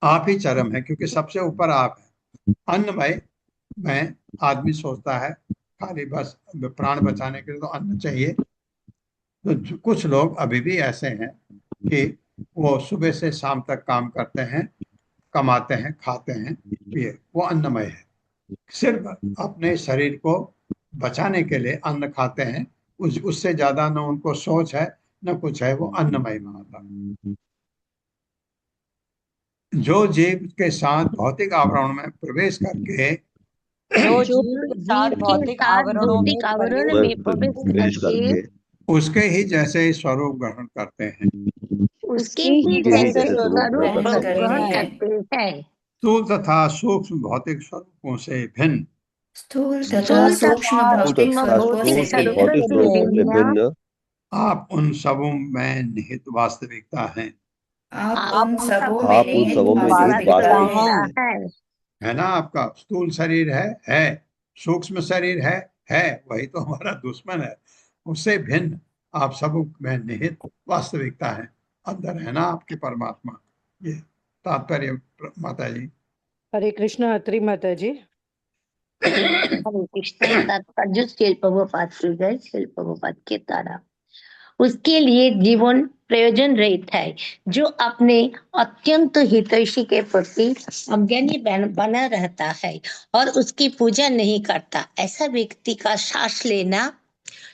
आप ही चरम है क्योंकि सबसे ऊपर आप है। अन्नमय में आदमी सोचता है खाली बस प्राण बचाने के लिए तो अन्न चाहिए, तो कुछ लोग अभी भी ऐसे हैं कि वो सुबह से शाम तक काम करते हैं, कमाते हैं, खाते हैं, ये वो अन्नमय है। सिर्फ अपने शरीर को बचाने के लिए अन्न खाते हैं, उससे ज्यादा न उनको सोच है न कुछ है, वो अन्नमय में आता है। जो जीव के साथ भौतिक आवरण में प्रवेश करके भौतिक आवरणों में प्रवेश करके उसके ही जैसे स्वरूप ग्रहण करते हैं, उसके ही जैसे स्वरूप ग्रहण करते हैं। स्थूल तथा सूक्ष्म भौतिक स्वरूपों से भिन्न स्थूल तथा सूक्ष्म भौतिक स्वरूपों से भिन्न आप उन सबों में निहित वास्तविकता हैं। आप उन सबों आप उन सबों में निहित वास्तविकता हैं। है ना, आपका स्थूल शरीर है, सूक्ष्म शरीर है, वही तो हमारा दुश्मन है। उससे भिन्न आप सब में निहित वास्तविकता है, अंदर है ना आपके परमात्मा। ये तात्पर्य माता जी। हरे कृष्ण। अत्रि माता जी। हरे कृष्ण। तात्पर्य शिल प्रभुपाद की जय, शिल प्रभुपाद के द्वारा उसके लिए जीवन प्रयोजन रहित है। जो अपने अत्यंत हितैषी के प्रति अज्ञानी बना रहता है और उसकी पूजा नहीं करता, ऐसा व्यक्ति का सांस लेना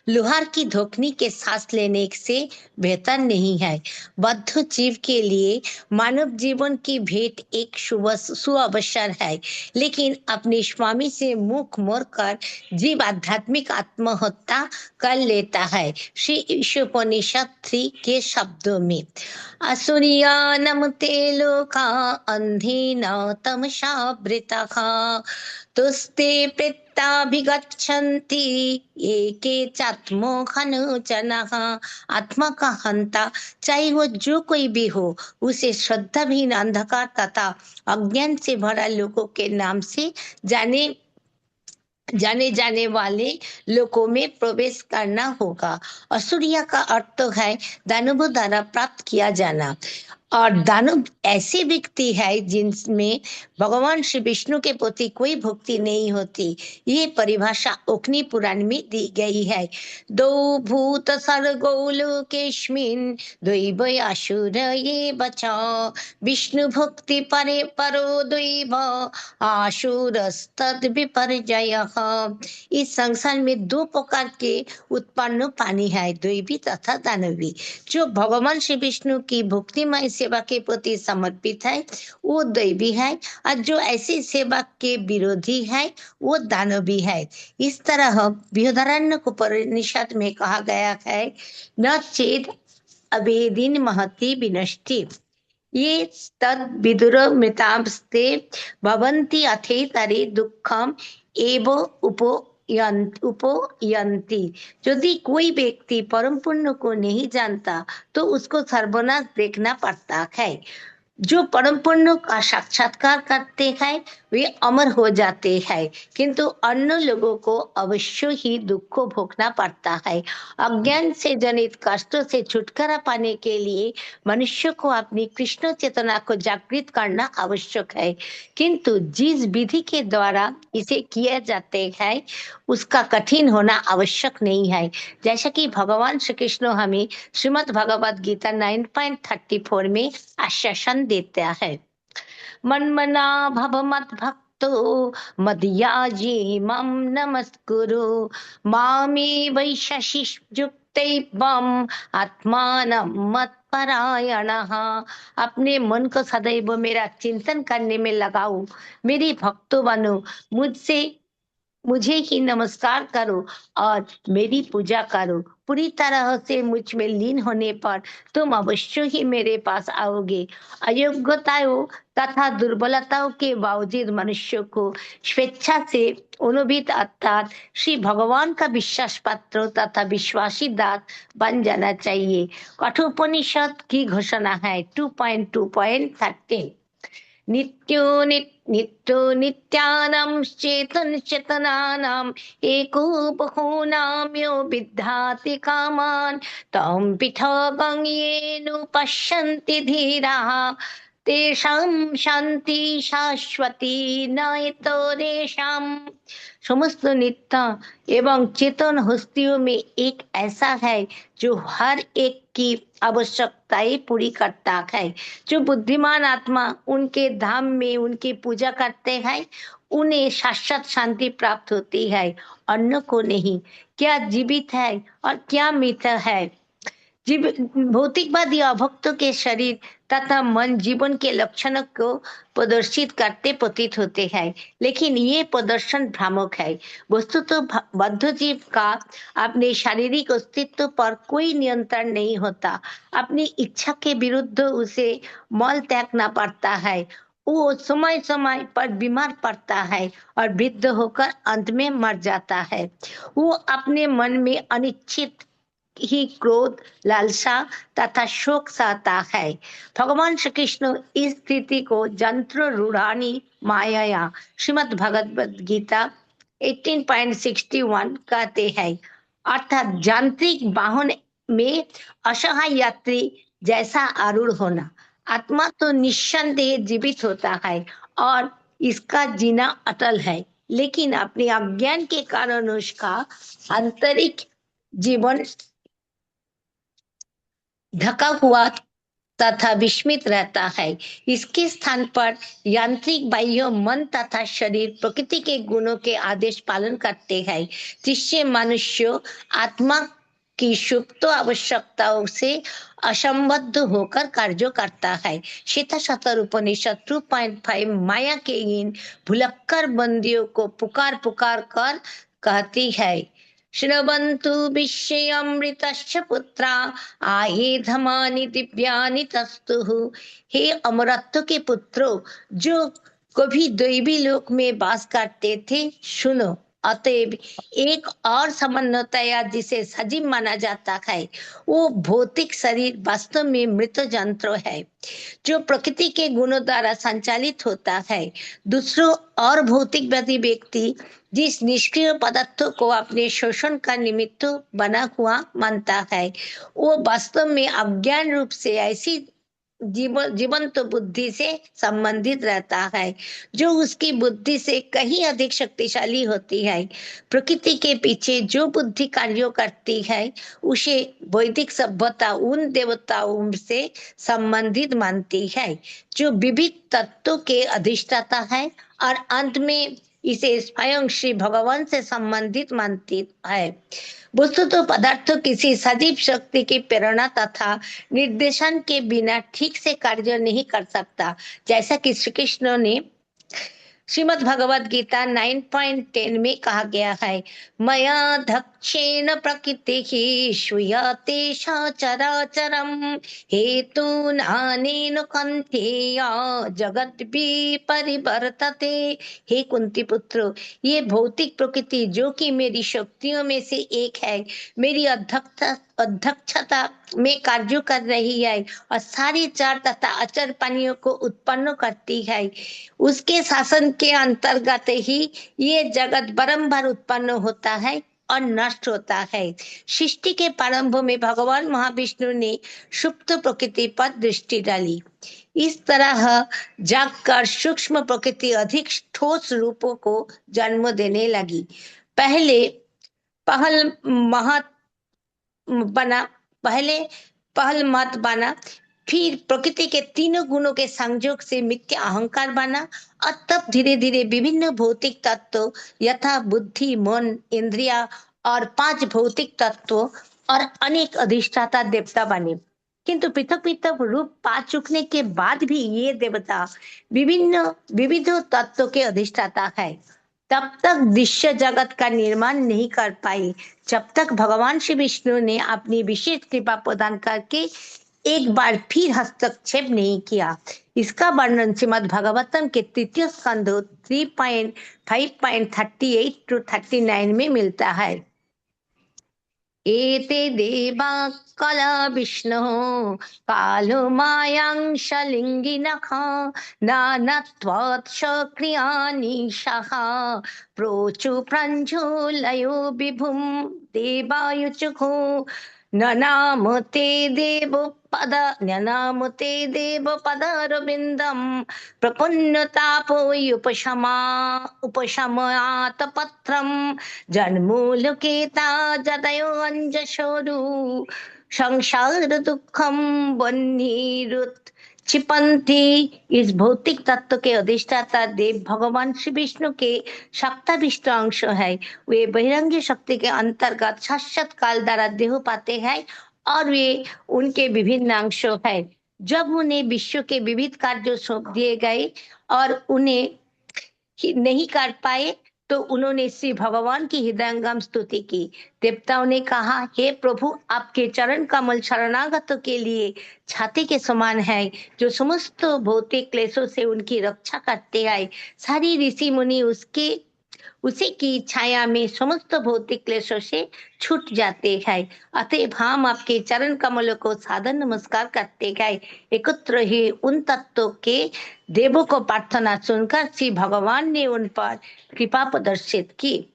लोहार की धोखनी के सांस लेने से बेहतर नहीं है। बद्ध जीव के लिए मानव जीवन की भेंट एक सुअवसर है, लेकिन अपने स्वामी से मुख मोड़कर जीव आध्यात्मिक आत्महत्या कर लेता है। श्री ईशोपनिषद 3 के शब्दों में, असुरिया नमते लोका अंधेन तमसावृतः तुस्ते प्रेताभिगच्छन्ति एके चात्मोहनुचनः। आत्मा का हंता चाहे वो जो कोई भी हो, उसे श्रद्धाहीन अंधकार तथा अज्ञान से भरा लोगों के नाम से जाने जाने वाले लोकों में प्रवेश करना होगा। असुरिया का अर्थ है दानवों द्वारा प्राप्त किया जाना, और दानव ऐसे व्यक्ति है जिनमें भगवान श्री विष्णु के प्रति कोई भक्ति नहीं होती। ये परिभाषा अग्नि पुराण में दी गई है। दो भूत सर्गो लोकेस्मिन् दैव असुर ये बचाओ, विष्णु भक्ति परे परो दैव आसुरस्तद विपर्जयः। इस संसार में दो प्रकार के उत्पन्न प्राणी है, दैवी तथा दानवी। जो भगवान श्री विष्णु की भक्तिमय सेवा के प्रति समर्पित है वो दैवी है, और जो ऐसी सेवा के विरोधी है वो दानवी है। इस तरह बृहदारण्यक उपनिषद में कहा गया है, न चेद अभेदिन महति विनष्टि ये तद विदुर मृतांस्ते भवन्ति अथेतरे दुःखम एव उपयन्ति। यदि कोई व्यक्ति परम पुण्य को नहीं जानता तो उसको सर्वनाश देखना पड़ता है। जो परम पुण्य का साक्षात्कार करते हैं वे अमर हो जाते हैं, किंतु अन्य लोगों को अवश्य ही दुख को भोगना पड़ता है। अज्ञान से जनित कष्टों से छुटकारा पाने के लिए मनुष्य को अपनी कृष्ण चेतना को जागृत करना आवश्यक है, किंतु जिस विधि के द्वारा इसे किया जाते हैं उसका कठिन होना आवश्यक नहीं है। जैसा कि भगवान श्री कृष्ण हमें श्रीमद् भगवद गीता 9.34 में आश्वासन देता है, मन्मना भव मत भक्तो मदयाजी मम नमस्कुरु मामे वैशशिष युक्तैवम आत्मानं मत्परायणः। अपने मन को सदैव मेरा चिंतन करने में लगाओ, मेरी भक्तों बनो, मुझे ही नमस्कार करो और मेरी पूजा करो। पूरी तरह से मुझ में लीन होने पर तुम अवश्य ही मेरे पास आओगे। अयोग्यताओं तथा दुर्बलताओं के बावजूद मनुष्य को स्वेच्छा से अनुभित अर्थात श्री भगवान का विश्वास पात्र तथा विश्वासी दास बन जाना चाहिए। कठोपनिषद की घोषणा है 2.2.13, नित्यो नित्यानां चेतन चेतनानां एको बहूनां यो विद्याति कामान् तं पृथगं येन पश्यन्ति धीराः तेषां शांति शाश्वती नैतरेषां। समस्त नित्य एवं चेतन हस्तियों में एक ऐसा है जो हर एक की आवश्यकताएं पूरी करता है। जो बुद्धिमान आत्मा उनके धाम में उनकी पूजा करते हैं उन्हें शाश्वत शांति प्राप्त होती है, अन्य को नहीं। क्या जीवित है और क्या मृत है। भौतिकवादी अभक्तों के शरीर तथा मन जीवन के लक्षणों को प्रदर्शित करते प्रतीत होते हैं, लेकिन ये प्रदर्शन भ्रामक है। वस्तुतः बद्ध जीव का अपने शारीरिक अस्तित्व पर कोई नियंत्रण नहीं होता। अपनी इच्छा के विरुद्ध उसे मल त्यागना पड़ता है। वो समय समय पर बीमार पड़ता है और वृद्ध होकर अंत में मर जाता है। वो अपने मन में अनिश्चित ही क्रोध, लालसा तथा शोक सहता है। भगवान श्री कृष्ण इस स्थिति को यंत्र रूढ़ानी माया श्रीमद् भगवद गीता 18.61 कहते हैं, अर्थात यांत्रिक वाहन में असहाय यात्री जैसा आरूढ़ होना। आत्मा तो निस्संदेह जीवित होता है और इसका जीना अटल है, लेकिन अपने अज्ञान के कारण उसका आंतरिक जीवन ढका हुआ तथा विस्मित रहता है। इसके स्थान पर यांत्रिक बाह्य मन तथा शरीर प्रकृति के गुणों के आदेश पालन करते हैं, जिससे मनुष्य आत्मा की सुप्त आवश्यकताओं से असंबद्ध होकर कार्य करता है। श्वेता शतर उपनिषद 2.5 माया के इन भुलक्कर बंदियों को पुकार पुकार कर कहती है, श्रवन्तु विश्वमृतस्य पुत्रा आयेधमानि दिव्यानि तस्तुः। हे अमरत्व के पुत्रों, जो कभी दैवी लोक में वास करते थे, सुनो। अतएव एक और समन्वतया जिसे सजीव माना जाता है, वो भौतिक शरीर वास्तव में मृत यंत्र है, जो प्रकृति के गुणों द्वारा संचालित होता है। दूसरों और भौतिकवादी व्यक्ति जिस निष्क्रिय पदार्थों को अपने शोषण का निमित्त बना हुआ मानता है, वो वास्तव में अज्ञान रूप से ऐसी जीवंत बुद्धि से संबंधित रहता है, जो उसकी बुद्धि से कहीं अधिक शक्तिशाली होती है। प्रकृति के पीछे जो बुद्धि कार्य करती है, उसे वैदिक सभ्यता उन देवताओं से संबंधित मानती है, जो विविध तत्वों के अधिष्ठाता है, और अंत में इसे स्वयं श्री भगवान से संबंधित मानती है। वस्तुतः पदार्थ किसी सजीव शक्ति की प्रेरणा तथा निर्देशन के बिना ठीक से कार्य नहीं कर सकता, जैसा कि श्री कृष्ण ने श्रीमद् भगवद गीता 9.10 में कहा गया है, मया दक्षेण प्रकृति श्रूयते सचराचरम् हेतुनानेन कन्थेय जगत् परिवर्तते। हे कुंती पुत्र, ये भौतिक प्रकृति जो कि मेरी शक्तियों में से एक है, मेरी अध्यक्षता में कार्य कर रही है और सारी चर तथा अचर प्राणियों को उत्पन्न करती है, उसके शासन के अंतर्गत ही ये जगत बारंबार उत्पन्न होता है और नष्ट होता है। सृष्टि के प्रारंभ में भगवान महाविष्णु ने सुप्त प्रकृति पर दृष्टि डाली। इस तरह जागकर सूक्ष्म प्रकृति अधिक ठोस रूपों को जन्म देने लगी। पहल मत बना, फिर प्रकृति के तीनों गुणों के संयोग से मिथ्या अहंकार बना, और तब धीरे धीरे विभिन्न भौतिक तत्व यथा बुद्धि, मन, इंद्रिया और 5 भौतिक तत्व और अनेक अधिष्ठाता देवता बने। किंतु पृथक पृथक रूप पा चुकने के बाद भी ये देवता विविध तत्वों के अधिष्ठाता है। तब तक दृश्य जगत का निर्माण नहीं कर पाए, जब तक भगवान श्री विष्णु ने अपनी विशेष कृपा प्रदान करके एक बार फिर हस्तक्षेप नहीं किया। इसका वर्णन श्रीमद् भागवतम के 3 स्कंध 3.5.38 to 39 में मिलता है। एते देवा कला विष्णु कालो मायांश लिंगिनः नानत्वात् सक्रियानि सः प्रोचु प्रञ्ज्वलयो विभुं देवायुचुः ननामते देव पदारविन्दं उपशमात पत्रं जन्मूलकेता जदयो अंजशोरु संसार दुखम वन्नीरुत क्षिपन्ति। इस भौतिक तत्व के अधिष्ठाता देव भगवान श्री विष्णु के शक्ताभिष्ट अंश है। वे बहिरंगी शक्ति के अंतर्गत शाश्वत काल द्वारा देह पाते हैं और वे उनके विभिन्न अंश है। जब उन्हें विश्व के विविध कार्य सौंप दिए गए और उन्हें नहीं कर पाए, तो उन्होंने श्री भगवान की हृदयंगम स्तुति की। देवताओं ने कहा, हे प्रभु, आपके चरण कमल शरणागतों के लिए छाती के समान है, जो समस्त भौतिक क्लेशों से उनकी रक्षा करते हैं। सारी ऋषि मुनि उसी की छाया में समस्त भौतिक क्लेशों से छूट जाते हैं। अतएव हम आपके चरण कमलों को सादर नमस्कार करते गए। एकत्र ही उन तत्वों के देवों को प्रार्थना सुनकर श्री भगवान ने उन पर कृपा प्रदर्शित की।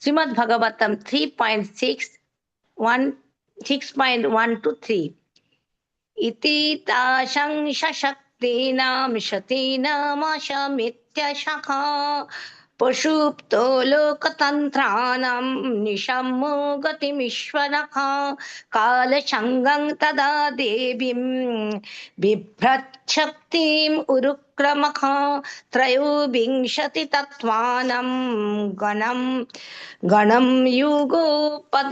श्रीमद् भागवतम 3.6.1-3 इति ताशं सशक्तीनां शतीनां अशमित्य शखा पशुप्तो लोकतन्त्राणां निशम्यो गतिमीश्वरः कालसङ्गं तदा देवीं बिभ्रच्छक्तिम् उरुक्रमः त्रयोविंशति तत्त्वानां गणं युगोपदयापिछात्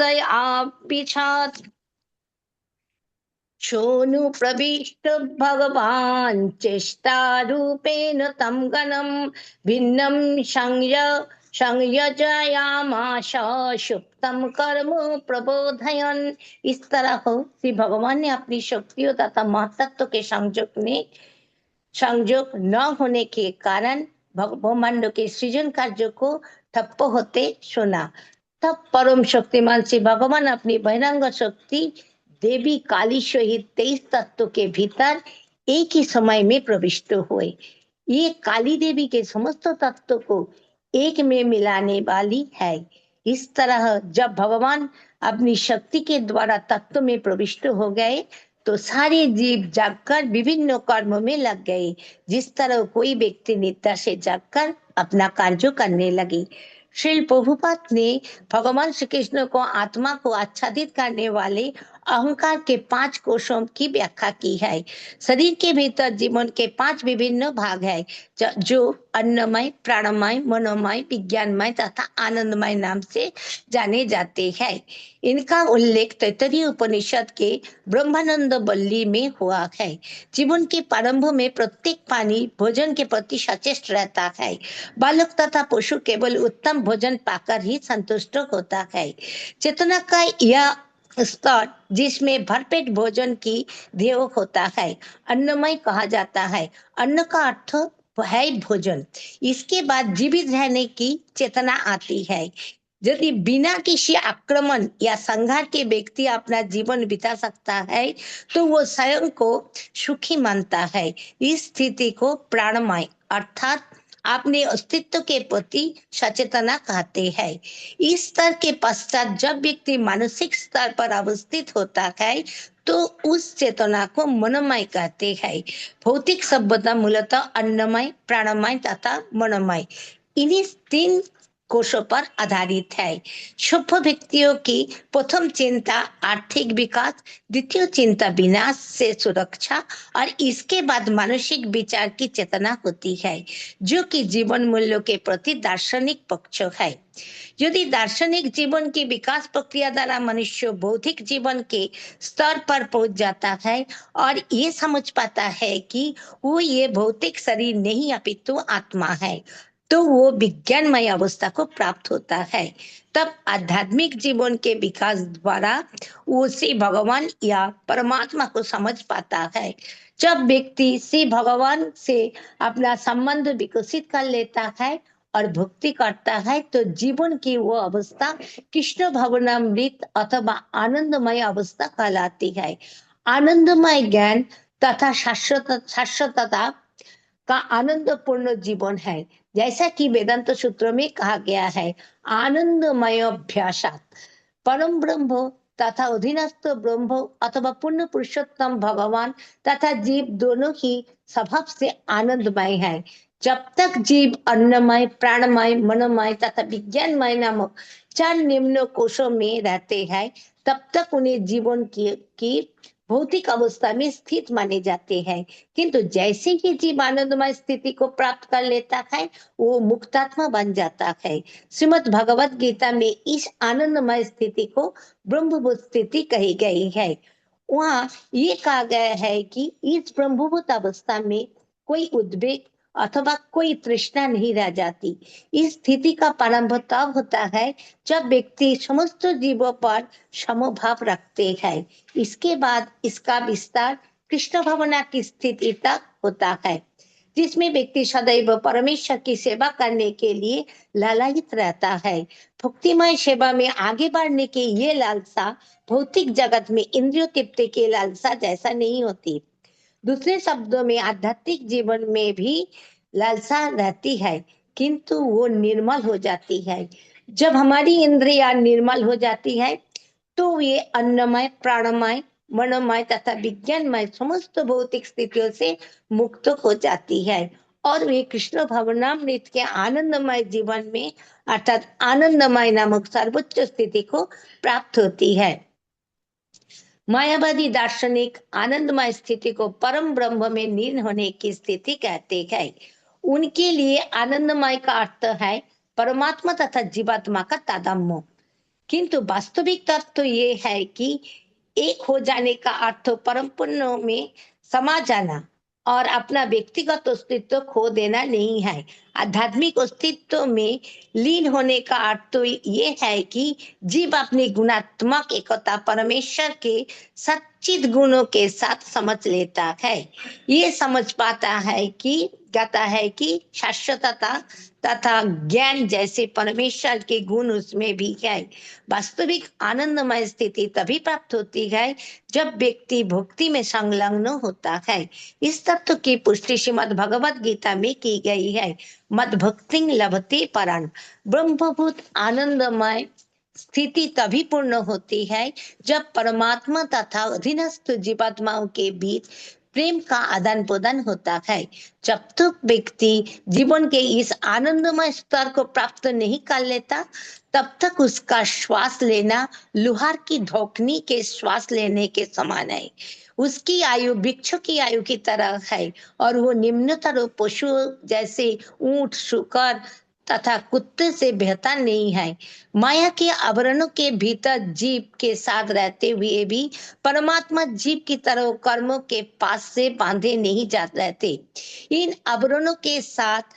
सोनु प्रविष्ट भगवान चेष्टारूपेण तं गणं भिन्नं संयोजयामास सुप्तम कर्म प्रबोधयन्। इस तरह श्री भगवान ने अपनी शक्तियों तथा महत्त्व के संयोग न होने के कारण ब्रह्मांड के सृजन कार्य को ठप्प होते सुना। तब परम शक्तिमान श्री भगवान अपनी बहिरंग शक्ति देवी काली सहित 23 तत्व के भीतर एक ही समय में प्रविष्ट हुए। ये काली देवी के समस्त तत्व को एक में मिलाने वाली है। इस तरह जब भगवान अपनी शक्ति के द्वारा तत्व में प्रविष्ट हो गए तो सारे जीव जागकर विभिन्न कर्म में लग गए, जिस तरह कोई व्यक्ति निद्रा से जागकर अपना कार्य करने लगे। श्रील प्रभुपाद ने भगवान श्री कृष्ण को आत्मा को आच्छादित करने वाले अहंकार के 5 कोशों की व्याख्या की है। शरीर के भीतर जीवन के 5 विभिन्न भाग है जो अन्नमय, प्राणमय, मनोमय, विज्ञानमय तथा आनंदमय नाम से जाने जाते हैं। इनका उल्लेख तैत्तरीय उपनिषद के ब्रह्मानंद वल्ली में हुआ है। जीवन के प्रारंभ में प्रत्येक प्राणी भोजन के प्रति सचेत रहता है। बालक तथा पशु केवल उत्तम भोजन पाकर ही संतुष्ट होता है। चेतना का यह स्तर जिसमें भरपेट भोजन की ध्येय होता है अन्नमय कहा जाता है। अन्न का अर्थ है भोजन। इसके बाद जीवित रहने की चेतना आती है। यदि बिना किसी आक्रमण या संघार के व्यक्ति अपना जीवन बिता सकता है तो वो स्वयं को सुखी मानता है। इस स्थिति को प्राणमय अर्थात अपने अस्तित्व के प्रति सचेतना कहते हैं। इस स्तर के पश्चात जब व्यक्ति मानसिक स्तर पर अवस्थित होता है तो उस चेतना को मनोमय कहते हैं। भौतिक सभ्यता मूलतः अन्नमय, प्राणमय तथा मनोमय इन्हीं 3 कोशों पर आधारित है। शुभ व्यक्तियों की प्रथम चिंता आर्थिक विकास, द्वितीय चिंता विनाश से सुरक्षा और इसके बाद मानसिक विचार की चेतना होती है जो कि जीवन मूल्यों के प्रति दार्शनिक पक्ष है। यदि दार्शनिक जीवन की विकास प्रक्रिया द्वारा मनुष्य बौद्धिक जीवन के स्तर पर पहुंच जाता है और ये समझ पाता है कि वो ये भौतिक शरीर नहीं अपितु आत्मा है तो वो विज्ञानमय अवस्था को प्राप्त होता है। तब आध्यात्मिक जीवन के विकास द्वारा वो श्री भगवान या परमात्मा को समझ पाता है। जब व्यक्ति श्री भगवान से अपना संबंध विकसित कर लेता है और भक्ति करता है तो जीवन की वो अवस्था कृष्ण भवनामृत अथवा आनंदमय अवस्था कहलाती है। आनंदमय ज्ञान तथा शाश्वतता का आनंदपूर्ण जीवन है। जैसा कि वेदांत सूत्रों में कहा गया है, आनंदमय अभ्यासात परम ब्रह्म तथा अधीनस्थ ब्रह्म अथवा पूर्ण पुरुषोत्तम भगवान तथा जीव दोनों ही स्वभाव से आनंदमय है। जब तक जीव अन्नमय, प्राणमय, मनोमय तथा विज्ञानमय नामक 4 निम्न कोशों में रहते हैं तब तक उन्हें जीवन की भौतिक अवस्था में स्थित माने जाते हैं। किंतु जैसे ही जीव आनंदमय स्थिति को प्राप्त कर लेता है वो मुक्तात्मा बन जाता है। श्रीमद् भगवत गीता में इस आनंदमय स्थिति को ब्रह्मभूत स्थिति कही गई है। वहाँ ये कहा गया है कि इस ब्रह्मभूत अवस्था में कोई उद्वेग अथवा कोई तृष्णा नहीं रह जाती। इस स्थिति का प्रारंभ तब होता है जब व्यक्ति समस्त जीवों पर समभाव रखते हैं। इसके बाद इसका विस्तार कृष्ण भावना की स्थिति तक होता है जिसमें व्यक्ति सदैव परमेश्वर की सेवा करने के लिए लालायित रहता है। भक्तिमय सेवा में आगे बढ़ने की ये लालसा भौतिक जगत में इंद्रिय तृप्ति की लालसा जैसा नहीं होती। दूसरे शब्दों में आध्यात्मिक जीवन में भी लालसा रहती है किंतु वो निर्मल हो जाती है। जब हमारी इंद्रियां निर्मल हो जाती है तो ये अन्नमय, प्राणमय, मनोमय तथा विज्ञानमय समस्त भौतिक स्थितियों से मुक्त हो जाती है और वे कृष्ण भवनामृत के आनंदमय जीवन में अर्थात आनंदमय नामक सर्वोच्च स्थिति को प्राप्त होती है। मायावादी दार्शनिक आनंदमय स्थिति को परम ब्रह्म में लीन होने की स्थिति कहते हैं। उनके लिए आनंदमय का अर्थ है परमात्मा तथा जीवात्मा का तादात्म्य, किंतु वास्तविक तत्व तो ये है कि एक हो जाने का अर्थ परम पुण्य में समा जाना और अपना व्यक्तिगत अस्तित्व खो देना नहीं है। आध्यात्मिक अस्तित्व में लीन होने का अर्थ तो ये है कि जीव अपनी गुणात्मक एकता परमेश्वर के सच्चित गुणों के साथ समझ लेता है। ये समझ पाता है कि शाश्वतता तथा ज्ञान जैसे परमेश्वर के गुण उसमें भी है। वास्तविक आनंदमय स्थिति तभी प्राप्त होती है जब व्यक्ति भक्ति में संलग्न होता है। इस तत्व की पुष्टि श्रीमद् भगवद गीता में की गई है। मद भक्ति लभते परान। ब्रह्मभूत आनंदमय स्थिति तभी पूर्ण होती है जब परमात्मा तथा अधीनस्थ जीवात्माओं के बीच प्रेम का आदान प्रदान होता है। जब तक व्यक्ति जीवन के इस आनंदमय स्तर को प्राप्त नहीं कर लेता, तब तक उसका श्वास लेना लोहार की धोखनी के श्वास लेने के समान है। उसकी आयु वृक्ष की आयु की तरह है और वो निम्नतर पशु जैसे ऊंट, शुकर तथा कुत्ते से बेहतर नहीं है। माया के आवरणों के भीतर जीव के साथ रहते हुए भी परमात्मा जीव की तरह कर्मों के पास से बांधे नहीं जा रहते। इन आवरणों के साथ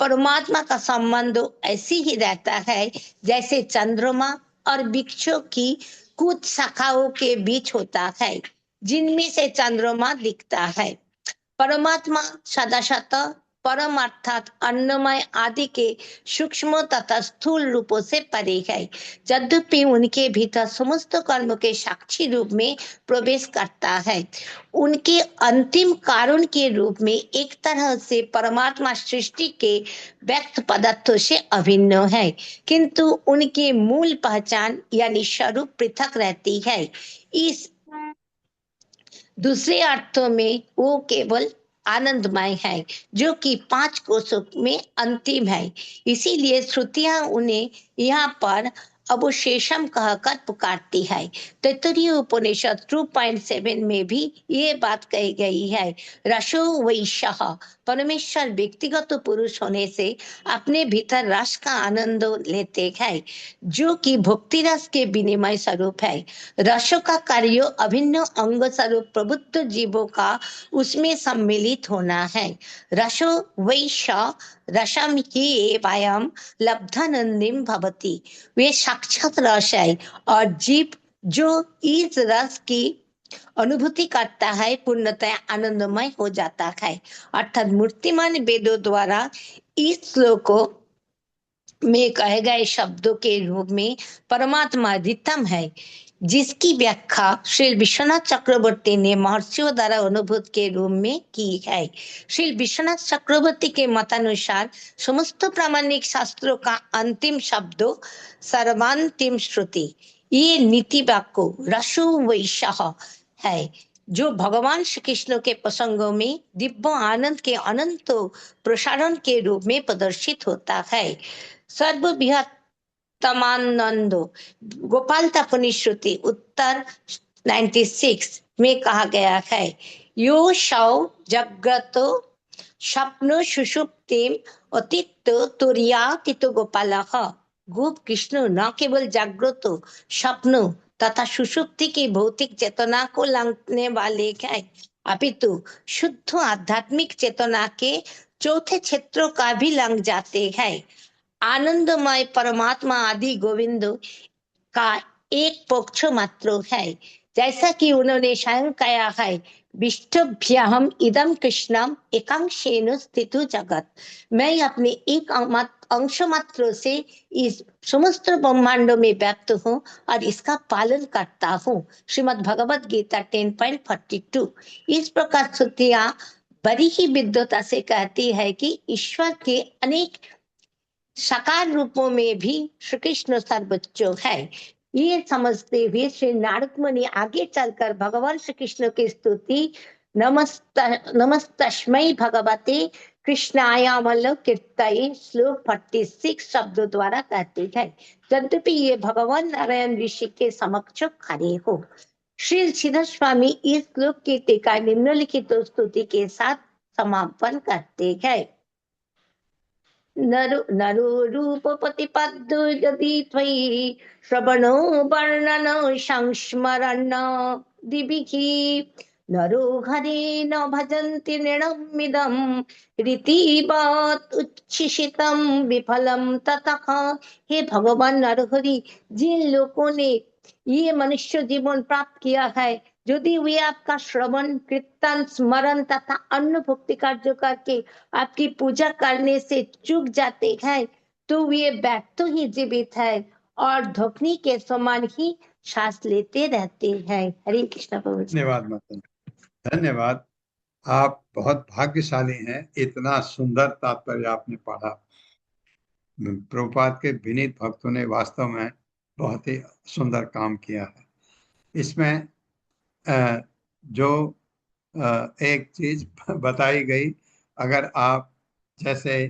परमात्मा का संबंध ऐसे ही रहता है जैसे चंद्रमा और वृक्षों की कुछ शाखाओं के बीच होता है, जिनमें से चंद्रमा दिखता है। परमात्मा सदाशत परम अर्थात अन्नमय आदि के सूक्ष्म तथा स्थूल रूपों से परे है। यद्यपि उनके भीतर समस्त कर्म के साक्षी रूप में प्रवेश करता है। उनके अंतिम कारण के रूप में एक तरह से परमात्मा सृष्टि के व्यक्त पदार्थों से अभिन्न है, किंतु उनकी मूल पहचान यानी स्वरूप पृथक रहती है। इस दूसरे अर्थों में वो केवल आनंदमय है, जो कि 5 कोशों में अंतिम है। इसीलिए श्रुतियां उन्हें यहाँ पर अवशेषम कहकर पुकारती है। तैत्तरीय उपनिषद 2.7 में भी ये बात कही गई है। रसो वैश्य, परमेश्वर व्यक्तिगत पुरुष होने से अपने भीतर रस का आनंद लेते हैं, जो कि भक्ति रस के विनिमय स्वरूप है। रसों का कार्य अभिन्न अंग स्वरूप प्रबुद्ध जीवों का उसमें सम्मिलित होना है। रसो वैश्य रसम ही वायम लब्धानंदिम भवति। वे साक्षात रस है और जीव जो इस रस की अनुभूति करता है पूर्णतः आनंदमय हो जाता है। अर्थात मूर्तिमान वेदों द्वारा इस श्लोकों में कहे गए शब्दों के रूप में परमात्मा अधिकतम है, जिसकी व्याख्या श्री विश्वनाथ चक्रवर्ती ने महर्षियों द्वारा अनुभूत के रूप में की है। श्री विश्वनाथ चक्रवर्ती के मतानुसार समस्त प्रामाणिक शास्त्रों का अंतिम शब्द सर्वांतिम श्रुति, ये नीति वाक्य रसो वैश्य है, जो भगवान श्री कृष्ण के प्रसंगों में दिव्य आनंद के अनंत प्रसारण के रूप में प्रदर्शित होता है। सर्वबृहत तमानंदो गोपाल तपनी श्रुति उत्तर 96 में कहा गया है, यो शव जगतो स्वप्नो सुषुप्तिम अतीत तुर्यातितो गोपालः। गोप कृष्ण न केवल जागृत स्वप्न तथा सुषुप्ति की भौतिक चेतना को लांघने वाले हैं, अपितु शुद्ध आध्यात्मिक चेतना के चौथे क्षेत्रों का भी लांघ जाते हैं। आनंदमय परमात्मा आदि गोविंद का एक पक्ष मात्र है, जैसा कि उन्होंने स्वयं कहा है, विष्टभ्यहम इदम कृष्णम एकांशेन स्थितो जगत। मैं अपने एक अंश मात्र से इस समस्त ब्रह्मांड में व्याप्त हूँ और इसका पालन करता हूँ। श्रीमद् भगवद गीता 10.42। इस प्रकार श्रुतियां बड़ी ही विद्वता से कहती है कि ईश्वर के अनेक साकार रूपों में भी श्री कृष्ण सर्वोच्च है। ये समझते हुए श्री नारद मुनि आगे चलकर भगवान श्री कृष्ण की स्तुति नमस्तस्मै भगवते कृष्णायामल कीर्तई श्लोक 46 शब्दों द्वारा कहते हैं। यद्यपि ये भगवान नारायण ऋषि के समक्ष खड़े हो। श्री श्रीधर स्वामी इस श्लोक की टीका निम्नलिखित स्तुति के साथ समापन करते हैं। नरो रूप प्रतिपद्यो यदि त्वयि श्रवणो वर्णन संस्मरण दिभिः नरो हरे न भजन्ति नृणमिदं रीतिवत् उच्छिषितं विफलम ततः। हे भगवान नरहरि, जिन लोगों ने ये मनुष्य जीवन प्राप्त किया है, यदि वे आपका श्रवण कीर्तन स्मरण तथा अन्य भक्ति कार्य करके आपकी पूजा करने से चूक जाते हैं, तो वे व्यर्थ ही जीवित है और धोखनी के समान ही सांस लेते रहते हैं। हरे कृष्ण प्रभु जी। धन्यवाद माता जी, धन्यवाद। आप बहुत भाग्यशाली हैं, इतना सुंदर तात्पर्य आपने पढ़ा। प्रभुपाद के विनीत भक्तों ने वास्तव में बहुत ही सुंदर काम किया है। इसमें जो एक चीज बताई गई, अगर आप जैसे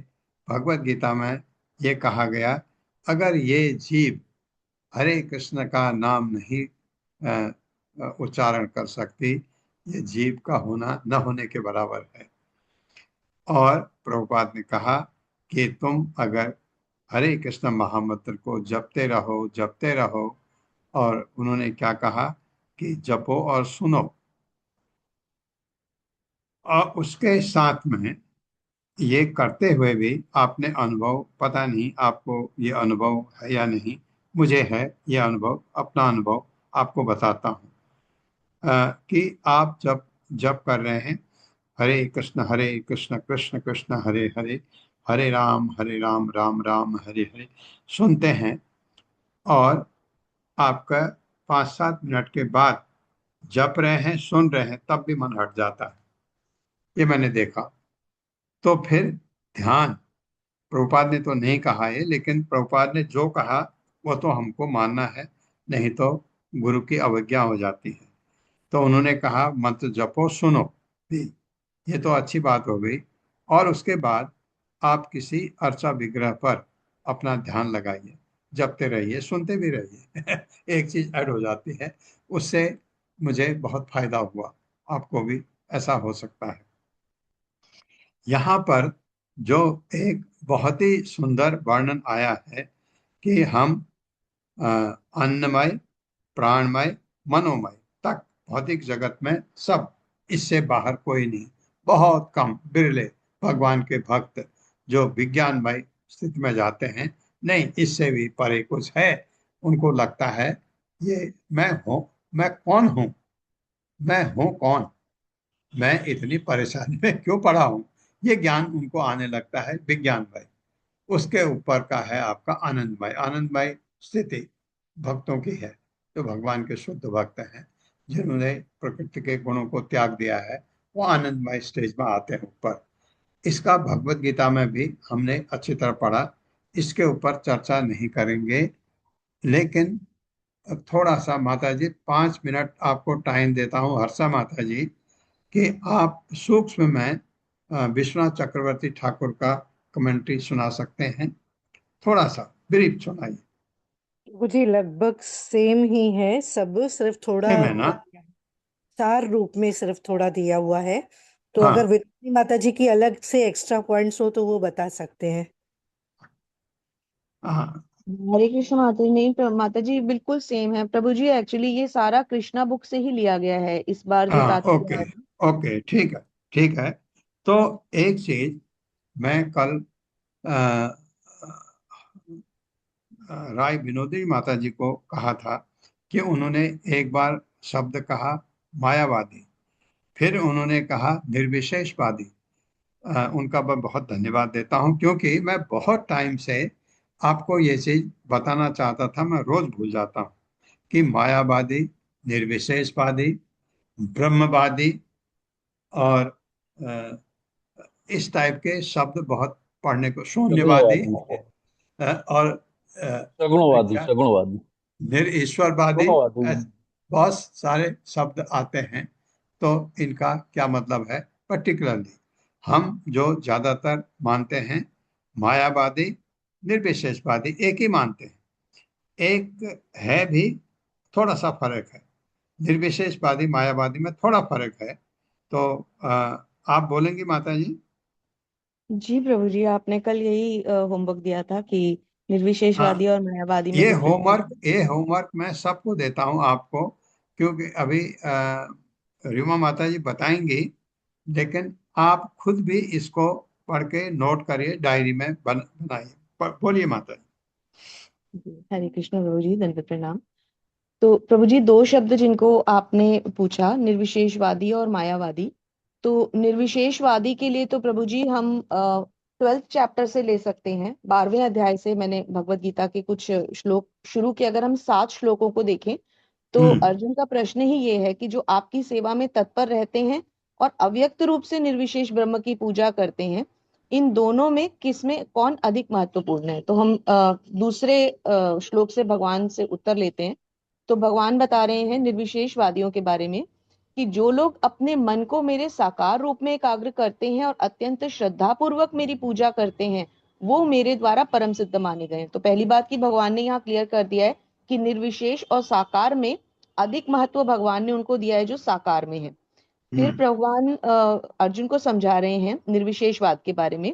भगवत गीता में ये कहा गया, अगर ये जीव हरे कृष्ण का नाम नहीं उच्चारण कर सकती, ये जीव का होना न होने के बराबर है। और प्रभुपाद ने कहा कि तुम अगर हरे कृष्ण महामंत्र को जपते रहो, और उन्होंने क्या कहा कि जपो और सुनो, और उसके साथ में ये करते हुए भी आपने अनुभव, पता नहीं आपको ये अनुभव है या नहीं, मुझे है ये अनुभव, अपना अनुभव आपको बताता हूँ कि आप जब कर रहे हैं हरे कृष्ण कृष्ण कृष्ण हरे हरे, हरे राम राम राम हरे हरे सुनते हैं, और आपका 5-7 मिनट के बाद जप रहे हैं, सुन रहे हैं, तब भी मन हट जाता है, ये मैंने देखा। तो फिर ध्यान, प्रभुपाद ने तो नहीं कहा है, लेकिन प्रभुपाद ने जो कहा वो तो हमको मानना है, नहीं तो गुरु की अवज्ञा हो जाती है। तो उन्होंने कहा मंत्र जपो सुनो भी, ये तो अच्छी बात हो गई। और उसके बाद आप किसी अर्चा विग्रह पर अपना ध्यान लगाइए, जपते रहिए, सुनते भी रहिए एक चीज ऐड हो जाती है, उससे मुझे बहुत फायदा हुआ, आपको भी ऐसा हो सकता है। यहाँ पर जो एक बहुत ही सुंदर वर्णन आया है कि हम अन्नमय, प्राणमय, मनोमय तक भौतिक जगत में सब, इससे बाहर कोई नहीं, बहुत कम बिरले भगवान के भक्त जो विज्ञानमय स्थिति में जाते हैं, नहीं इससे भी परे कुछ है। उनको लगता है ये मैं हूँ, मैं कौन हूँ, मैं हूँ कौन, मैं इतनी परेशानी में क्यों पड़ा हूँ, ये ज्ञान उनको आने लगता है विज्ञानमय। उसके ऊपर का है आपका आनंदमय। आनंदमय स्थिति भक्तों की है, जो भगवान के शुद्ध भक्त हैं, जिन्होंने प्रकृति के गुणों को त्याग दिया है, वो आनंदमय स्टेज में आते हैं ऊपर। इसका भगवत गीता में भी हमने अच्छी तरह पढ़ा, इसके ऊपर चर्चा नहीं करेंगे, लेकिन थोड़ा सा माता जी 5 मिनट आपको टाइम देता हूँ हर्षा माता जी, कि आप सूक्ष्म में विश्वनाथ चक्रवर्ती ठाकुर का कमेंट्री सुना सकते हैं, थोड़ा सा ब्रीफ सुनाइए। जी लगभग सेम ही है सब, सिर्फ थोड़ा सेम है ना? चार रूप में सिर्फ थोड़ा दिया हुआ है। तो हाँ। अगर विष्णु माता जी की अलग से एक्स्ट्रा पॉइंट्स हो तो वो बता सकते हैं। हाँ हरे कृष्ण माता जी। नहीं माता जी बिल्कुल सेम है प्रभु जी, एक्चुअली ये सारा कृष्णा बुक से ही लिया गया है, इस बार जो हाँ, तात्पर्य ओके है। ओके, ठीक है ठीक है। तो एक चीज मैं कल अ, राय विनोदी माता जी को कहा था कि उन्होंने एक बार शब्द कहा मायावादी, फिर उन्होंने कहा निर्विशेषवादी। उनका मैं बहुत धन्यवाद देता हूं, क्योंकि मैं बहुत टाइम से आपको ये चीज बताना चाहता था, मैं रोज भूल जाता हूं कि मायावादी, निर्विशेषवादी, ब्रह्मवादी और अ, इस टाइप के शब्द बहुत पढ़ने को, शून्यवादी और सगुणवादी क्या सगुणवादी निरीश्वरवादी, सगुणवादी बहुत सारे शब्द आते हैं। तो इनका क्या मतलब है पर्टिकुलरली, हम जो ज्यादातर मानते हैं मायावादी निर्विशेषवादी एक ही मानते हैं। एक है भी थोड़ा सा फर्क है, निर्विशेषवादी मायावादी में थोड़ा फर्क है। तो आप बोलेंगी माता जी? जी प्रभु जी, आपने कल यही होमवर्क दिया था कि हाँ, निर्विशेषवादी और मायावादी में डिफरेंस। ये होमवर्क मैं सबको देता हूँ आपको, क्योंकि अभी रीमा माता जी बताएंगी, लेकिन आप खुद भी इसको पढ़ के नोट करिए, डायरी में बनाइए। बोलिए माता जी। हरे कृष्ण प्रभु जी, दंडवत प्रणाम। तो प्रभु जी, दो शब्द जिनको आपने पूछा, निर्विशेषवादी और मायावादी। तो निर्विशेषवादी के लिए तो प्रभु जी हम 12th चैप्टर से ले सकते हैं, 12वें अध्याय से। मैंने भगवत गीता के कुछ श्लोक शुरू किए। अगर हम 7 श्लोकों को देखें तो अर्जुन का प्रश्न ही ये है कि जो आपकी सेवा में तत्पर रहते हैं और अव्यक्त रूप से निर्विशेष ब्रह्म की पूजा करते हैं, इन दोनों में किसमें कौन अधिक महत्वपूर्ण है। तो हम दूसरे श्लोक से भगवान से उत्तर लेते हैं। तो भगवान बता रहे हैं निर्विशेषवादियों के बारे में कि जो लोग अपने मन को मेरे साकार रूप में एकाग्र करते हैं और अत्यंत श्रद्धा पूर्वक मेरी पूजा करते हैं, वो मेरे द्वारा परम सिद्ध माने गए। तो पहली बात की भगवान ने यहाँ क्लियर कर दिया है कि निर्विशेष और साकार में अधिक महत्व भगवान ने उनको दिया है जो साकार में है। फिर भगवान अर्जुन को समझा रहे हैं निर्विशेषवाद के बारे में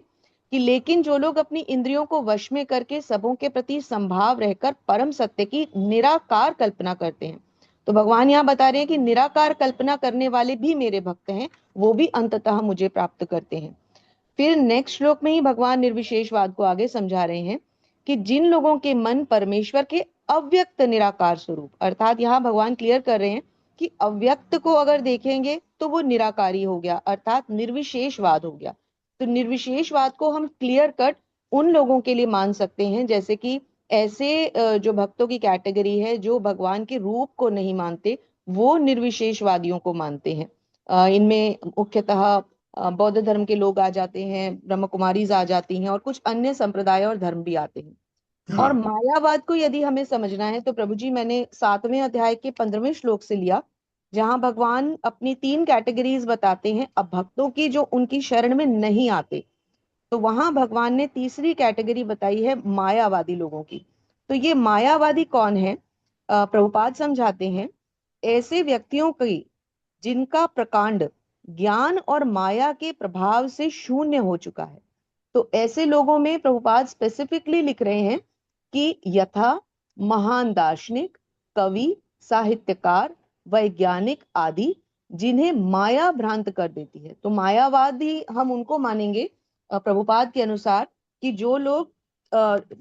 कि लेकिन जो लोग अपनी इंद्रियों को वश में करके सबों के प्रति संभाव रहकर परम सत्य की निराकार कल्पना करते हैं। तो भगवान यहाँ बता रहे हैं कि निराकार कल्पना करने वाले भी मेरे भक्त हैं, वो भी अंततः मुझे प्राप्त करते हैं। फिर नेक्स्ट श्लोक में ही भगवान निर्विशेषवाद को आगे समझा रहे हैं कि जिन लोगों के मन परमेश्वर के अव्यक्त निराकार स्वरूप, अर्थात यहाँ भगवान क्लियर कर रहे हैं कि अव्यक्त को अगर देखेंगे तो वो निराकारी हो गया, अर्थात निर्विशेषवाद हो गया। तो निर्विशेषवाद को हम क्लियर कट उन लोगों के लिए मान सकते हैं, जैसे कि ऐसे जो भक्तों की कैटेगरी है जो भगवान के रूप को नहीं मानते, वो निर्विशेषवादियों को मानते हैं। इनमें मुख्यतः बौद्ध धर्म के लोग आ जाते हैं, ब्रह्म कुमारीज आ जाती हैं और कुछ अन्य संप्रदाय और धर्म भी आते हैं। और मायावाद को यदि हमें समझना है तो प्रभु जी, मैंने 7वें अध्याय के 15वें श्लोक से लिया, जहां भगवान अपनी 3 कैटेगरीज बताते हैं अब भक्तों की जो उनकी शरण में नहीं आते। तो वहां भगवान ने तीसरी कैटेगरी बताई है मायावादी लोगों की। तो ये मायावादी कौन है? प्रभुपाद समझाते हैं ऐसे व्यक्तियों की जिनका प्रकांड ज्ञान और माया के प्रभाव से शून्य हो चुका है। तो ऐसे लोगों में प्रभुपाद स्पेसिफिकली लिख रहे हैं कि यथा महान दार्शनिक, कवि, साहित्यकार, वैज्ञानिक आदि, जिन्हें माया भ्रांत कर देती है। तो मायावादी हम उनको मानेंगे प्रभुपाद के अनुसार कि जो लोग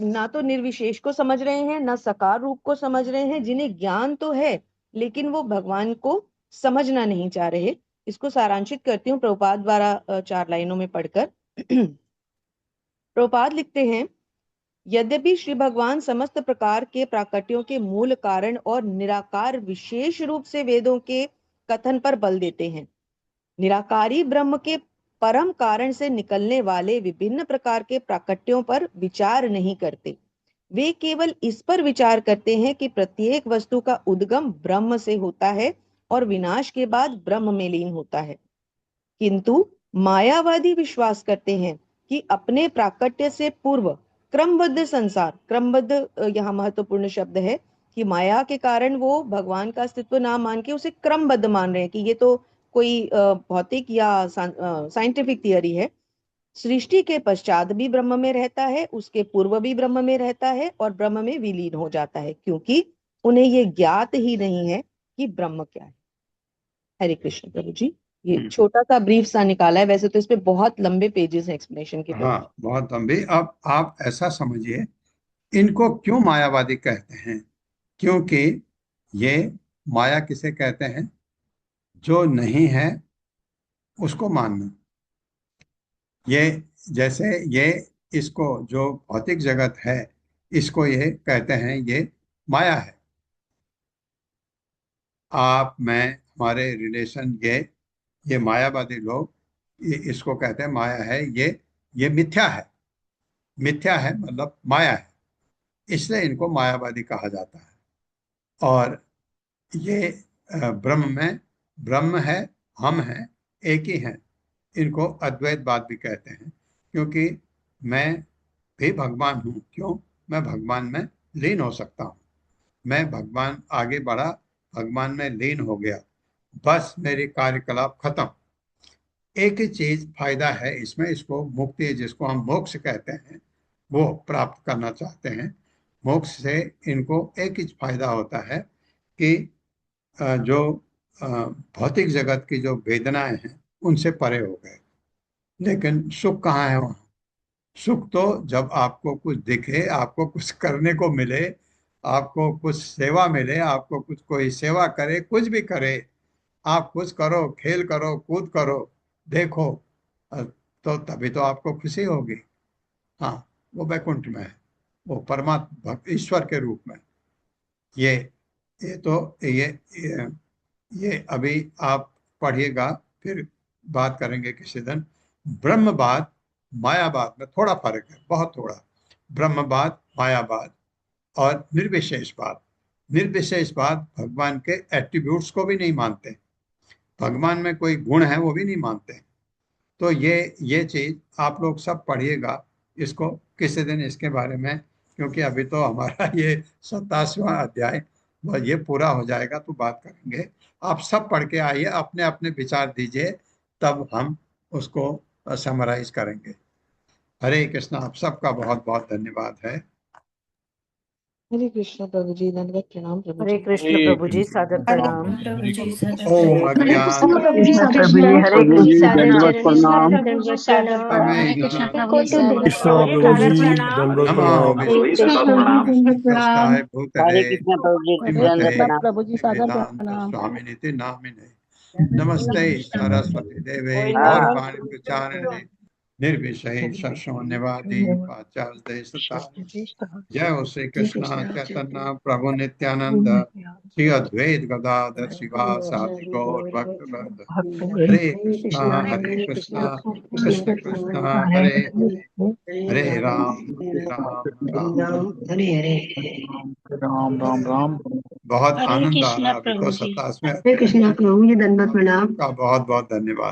ना तो निर्विशेष को समझ रहे हैं, ना साकार रूप को समझ रहे हैं, जिन्हें ज्ञान तो है लेकिन वो भगवान को समझना नहीं चाह रहे। इसको सारांशित करती हूँ प्रभुपाद द्वारा 4 लाइनों में पढ़कर। प्रभुपाद लिखते हैं, यद्यपि श्री भगवान समस्त प्रकार के प्राकट्यों के मूल कारण और निराकार विशेष रूप से वेदों के कथन पर बल देते हैं, निराकारी ब्रह्म के परम कारण से निकलने वाले विभिन्न प्रकार के प्राकट्यों पर विचार नहीं करते। वे केवल इस पर विचार करते हैं कि प्रत्येक वस्तु का उद्गम ब्रह्म से होता है और विनाश के बाद ब्रह्म में लीन होता है। किंतु मायावादी विश्वास करते हैं कि अपने प्राकट्य से पूर्व क्रमबद्ध संसार, क्रमबद्ध यहाँ महत्वपूर्ण शब्द है कि माया के कारण वो भगवान का अस्तित्व ना मान के उसे क्रमबद्ध मान रहे हैं कि ये तो कोई भौतिक या साइंटिफिक थियरी है। सृष्टि के पश्चात भी ब्रह्म में रहता है, उसके पूर्व भी ब्रह्म में रहता है और ब्रह्म में विलीन हो जाता है, क्योंकि उन्हें ये ज्ञात ही नहीं है कि ब्रह्म क्या है। हरे कृष्ण प्रभु जी, ये छोटा सा ब्रीफ सा निकाला है, वैसे तो इस पे बहुत लंबे पेजेस हैं एक्सप्लेनेशन के। हाँ, बहुत लंबी। अब आप ऐसा समझिए, इनको क्यों मायावादी कहते हैं? क्योंकि ये माया किसे कहते हैं? जो नहीं है उसको मानना। ये जैसे ये इसको जो भौतिक जगत है, इसको ये कहते हैं ये माया है। आप, मैं, हमारे रिलेशन, ये मायावादी लोग इसको कहते हैं माया है, ये मिथ्या है। मिथ्या है मतलब माया है, इसलिए इनको मायावादी कहा जाता है। और ये ब्रह्म में, ब्रह्म है, हम हैं, एक ही हैं, इनको अद्वैतवाद भी कहते हैं, क्योंकि मैं भी भगवान हूँ। क्यों? मैं भगवान में लीन हो सकता हूँ। मैं भगवान आगे बढ़ा, भगवान में लीन हो गया, बस मेरी कार्यकलाप खत्म। एक ही चीज फायदा है इसमें, इसको मुक्ति, जिसको हम मोक्ष कहते हैं, वो प्राप्त करना चाहते हैं। मोक्ष से इनको एक ही फायदा होता है कि जो भौतिक जगत की जो वेदनाएं हैं उनसे परे हो गए। लेकिन सुख कहाँ है वहाँ? सुख तो जब आपको कुछ दिखे, आपको कुछ करने को मिले, आपको कुछ सेवा मिले, आपको कुछ कोई सेवा करे, कुछ भी करे, आप कुछ करो, खेल करो, कूद करो, देखो, तो तभी तो आपको खुशी होगी। हाँ, वो वैकुंठ में है, वो परमात्मा ईश्वर के रूप में। ये ये तो ये अभी आप पढ़िएगा, फिर बात करेंगे किसी दिन। ब्रह्मवाद मायावाद में थोड़ा फर्क है, बहुत थोड़ा। ब्रह्मवाद, मायावाद और निर्विशेषवाद। निर्विशेषवाद भगवान के एट्रीब्यूट्स को भी नहीं मानते, भगवान में कोई गुण है वो भी नहीं मानते। तो ये चीज आप लोग सब पढ़िएगा इसको किसी दिन, इसके बारे में, क्योंकि अभी तो हमारा ये 27वां अध्याय, ये पूरा हो जाएगा तो बात करेंगे। आप सब पढ़ के आइए, अपने अपने विचार दीजिए, तब हम उसको समराइज करेंगे। हरे कृष्णा। आप सबका बहुत बहुत धन्यवाद है। हरे कृष्ण प्रभु जी, दंडवत प्रणाम प्रभु हरे जी। कृष्ण प्रभु जी, सादर प्रणाम। ओम हरे कृष्ण अज्ञान प्रभु जी सादर प्रभु जी, प्रणाम। हरे प्रभु जी कृष्ण दंडवत प्रणाम। प्रभु जी सादर प्रणाम। हरे कृष्ण प्रभु जी सादर कृष्णा प्रणाम। प्रभु जी दंडवत नमो प्रणाम। हरे कृष्ण प्रभु जी दंडवत प्रणाम। विष्णुस्ताय भूतले हरे कृष्ण प्रभु जी श्रीमते दंडवत प्रणाम। प्रभु जी सादर वेदांत प्रणाम। स्वामिनिति नामिने। नमस्ते सरस्वती देवे हाँ। गौरवाणी प्रचारिणे निर्विशेष शून्यवादी पाश्चात्य सता। जय हो श्री कृष्ण चैतन्य प्रभु नित्यानंद श्री अद्वैत गदाधर शिवासादि गौर भक्तवृंद। हरे कृष्णा कृष्ण कृष्ण हरे हरे, हरे राम राम राम। हरे हरे। राम राम राम। बहुत हरे आनंद आ कृष्ण रहा है अभी प्रभु तो जी। 27वें हरे कृष्ण प्रभु जी दंडवत प्रणाम। का बहुत बहुत धन्यवाद।